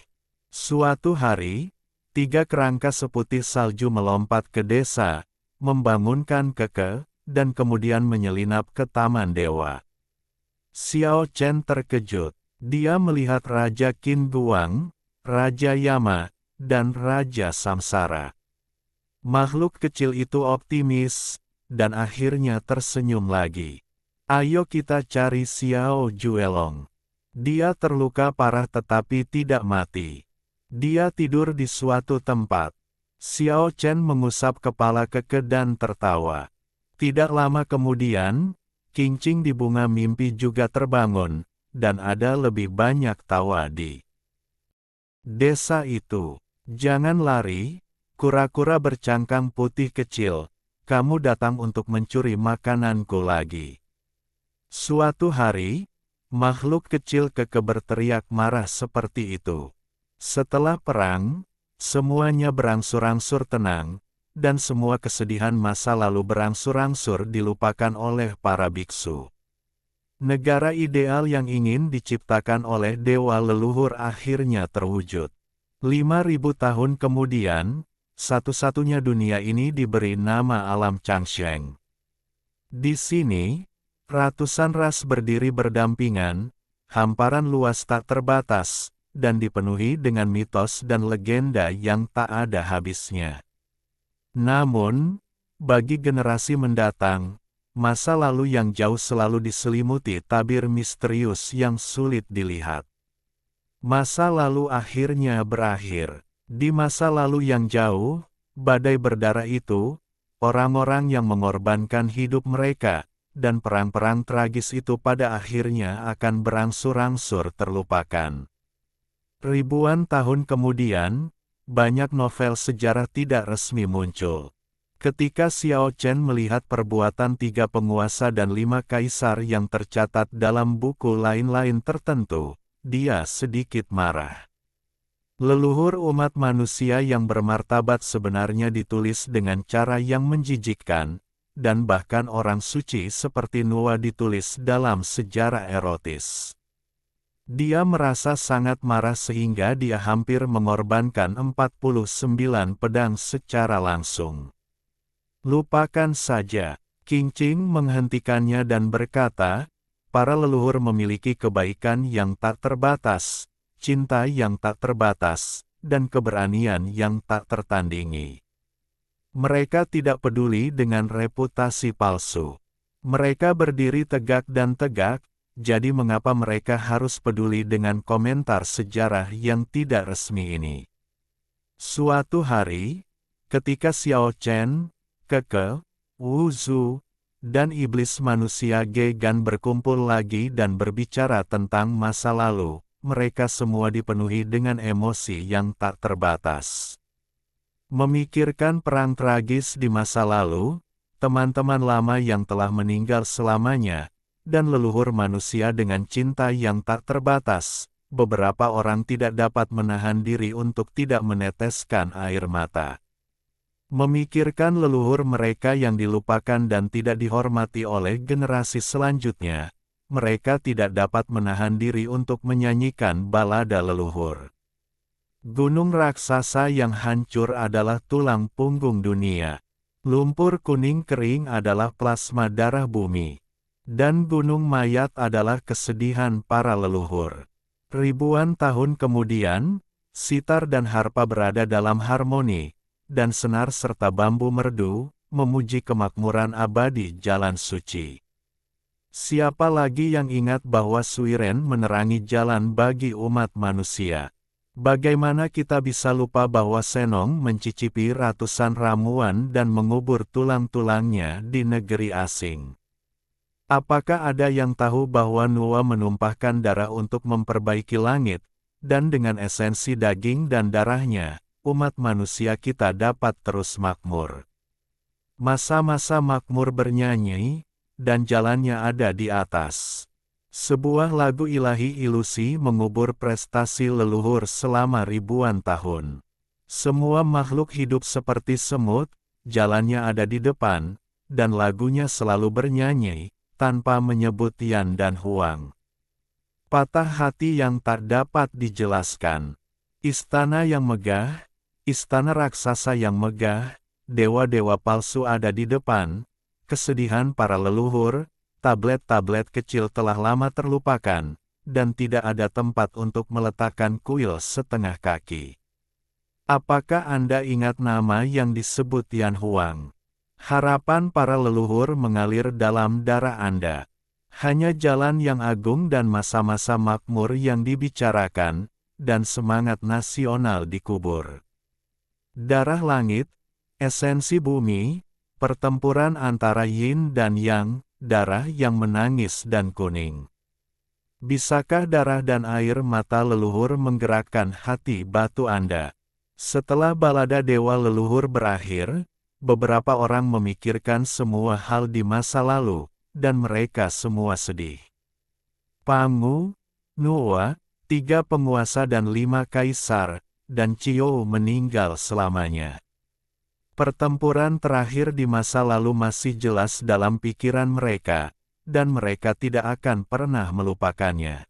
A: Suatu hari, 3 kerangka seputih salju melompat ke desa, membangunkan Keke, dan kemudian menyelinap ke Taman Dewa. Xiao Chen terkejut. Dia melihat Raja Qin Guang, Raja Yama, dan Raja Samsara. Makhluk kecil itu optimis, dan akhirnya tersenyum lagi. Ayo kita cari Xiao Juelong. Dia terluka parah tetapi tidak mati. Dia tidur di suatu tempat. Xiao Chen mengusap kepala Keke dan tertawa. Tidak lama kemudian, Qingqing di bunga mimpi juga terbangun, dan ada lebih banyak tawa di desa itu. Jangan lari, kura-kura bercangkang putih kecil, kamu datang untuk mencuri makananku lagi. Suatu hari, makhluk kecil Keke berteriak marah seperti itu. Setelah perang, semuanya berangsur-angsur tenang, dan semua kesedihan masa lalu berangsur-angsur dilupakan oleh para biksu. Negara ideal yang ingin diciptakan oleh dewa leluhur akhirnya terwujud. 5.000 tahun kemudian, satu-satunya dunia ini diberi nama alam Changsheng. Di sini, ratusan ras berdiri berdampingan, hamparan luas tak terbatas, dan dipenuhi dengan mitos dan legenda yang tak ada habisnya. Namun, bagi generasi mendatang, masa lalu yang jauh selalu diselimuti tabir misterius yang sulit dilihat. Masa lalu akhirnya berakhir. Di masa lalu yang jauh, badai berdarah itu, orang-orang yang mengorbankan hidup mereka, dan perang-perang tragis itu pada akhirnya akan berangsur-angsur terlupakan. Ribuan tahun kemudian, banyak novel sejarah tidak resmi muncul. Ketika Xiao Chen melihat perbuatan 3 penguasa dan 5 kaisar yang tercatat dalam buku lain-lain tertentu, dia sedikit marah. Leluhur umat manusia yang bermartabat sebenarnya ditulis dengan cara yang menjijikkan, dan bahkan orang suci seperti Noah ditulis dalam sejarah erotis. Dia merasa sangat marah sehingga dia hampir mengorbankan 49 pedang secara langsung. Lupakan saja, Qingqing menghentikannya dan berkata, para leluhur memiliki kebaikan yang tak terbatas, cinta yang tak terbatas, dan keberanian yang tak tertandingi. Mereka tidak peduli dengan reputasi palsu. Mereka berdiri tegak dan tegak, jadi mengapa mereka harus peduli dengan komentar sejarah yang tidak resmi ini? Suatu hari, ketika Xiao Chen, Keke, Wu Zhu, dan iblis manusia Gegan berkumpul lagi dan berbicara tentang masa lalu, mereka semua dipenuhi dengan emosi yang tak terbatas. Memikirkan perang tragis di masa lalu, teman-teman lama yang telah meninggal selamanya, dan leluhur manusia dengan cinta yang tak terbatas, beberapa orang tidak dapat menahan diri untuk tidak meneteskan air mata. Memikirkan leluhur mereka yang dilupakan dan tidak dihormati oleh generasi selanjutnya, mereka tidak dapat menahan diri untuk menyanyikan balada leluhur. Gunung raksasa yang hancur adalah tulang punggung dunia. Lumpur kuning kering adalah plasma darah bumi. Dan gunung mayat adalah kesedihan para leluhur. Ribuan tahun kemudian, sitar dan harpa berada dalam harmoni, dan senar serta bambu merdu, memuji kemakmuran abadi jalan suci. Siapa lagi yang ingat bahwa Suiren menerangi jalan bagi umat manusia? Bagaimana kita bisa lupa bahwa Senong mencicipi ratusan ramuan dan mengubur tulang-tulangnya di negeri asing? Apakah ada yang tahu bahwa Nuwa menumpahkan darah untuk memperbaiki langit, dan dengan esensi daging dan darahnya, umat manusia kita dapat terus makmur. Masa-masa makmur bernyanyi, dan jalannya ada di atas. Sebuah lagu ilahi ilusi mengubur prestasi leluhur selama ribuan tahun. Semua makhluk hidup seperti semut, jalannya ada di depan, dan lagunya selalu bernyanyi, tanpa menyebut Yan dan Huang. Patah hati yang tak dapat dijelaskan. Istana yang megah, istana raksasa yang megah, dewa-dewa palsu ada di depan, kesedihan para leluhur, tablet-tablet kecil telah lama terlupakan, dan tidak ada tempat untuk meletakkan kuil setengah kaki. Apakah Anda ingat nama yang disebut Yan Huang? Harapan para leluhur mengalir dalam darah Anda. Hanya jalan yang agung dan masa-masa makmur yang dibicarakan, dan semangat nasional dikubur. Darah langit, esensi bumi, pertempuran antara yin dan yang, darah yang menangis dan kuning. Bisakah darah dan air mata leluhur menggerakkan hati batu Anda? Setelah balada dewa leluhur berakhir, beberapa orang memikirkan semua hal di masa lalu, dan mereka semua sedih. Pangu, Nuwa, 3 penguasa dan 5 kaisar, dan Qiu meninggal selamanya. Pertempuran terakhir di masa lalu masih jelas dalam pikiran mereka, dan mereka tidak akan pernah melupakannya.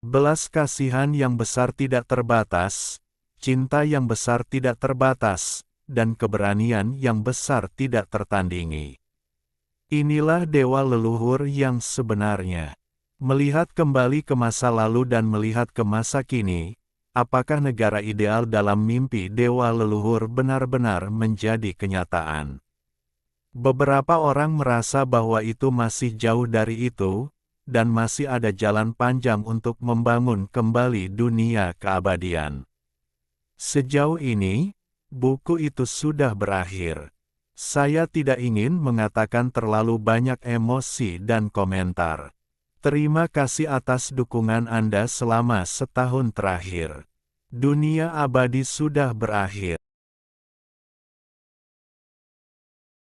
A: Belas kasihan yang besar tidak terbatas, cinta yang besar tidak terbatas, dan keberanian yang besar tidak tertandingi. Inilah dewa leluhur yang sebenarnya. Melihat kembali ke masa lalu dan melihat ke masa kini, apakah negara ideal dalam mimpi dewa leluhur benar-benar menjadi kenyataan? Beberapa orang merasa bahwa itu masih jauh dari itu, dan masih ada jalan panjang untuk membangun kembali dunia keabadian. Sejauh ini, buku itu sudah berakhir. Saya tidak ingin mengatakan terlalu banyak emosi dan komentar. Terima kasih atas dukungan Anda selama setahun terakhir. Dunia abadi sudah berakhir.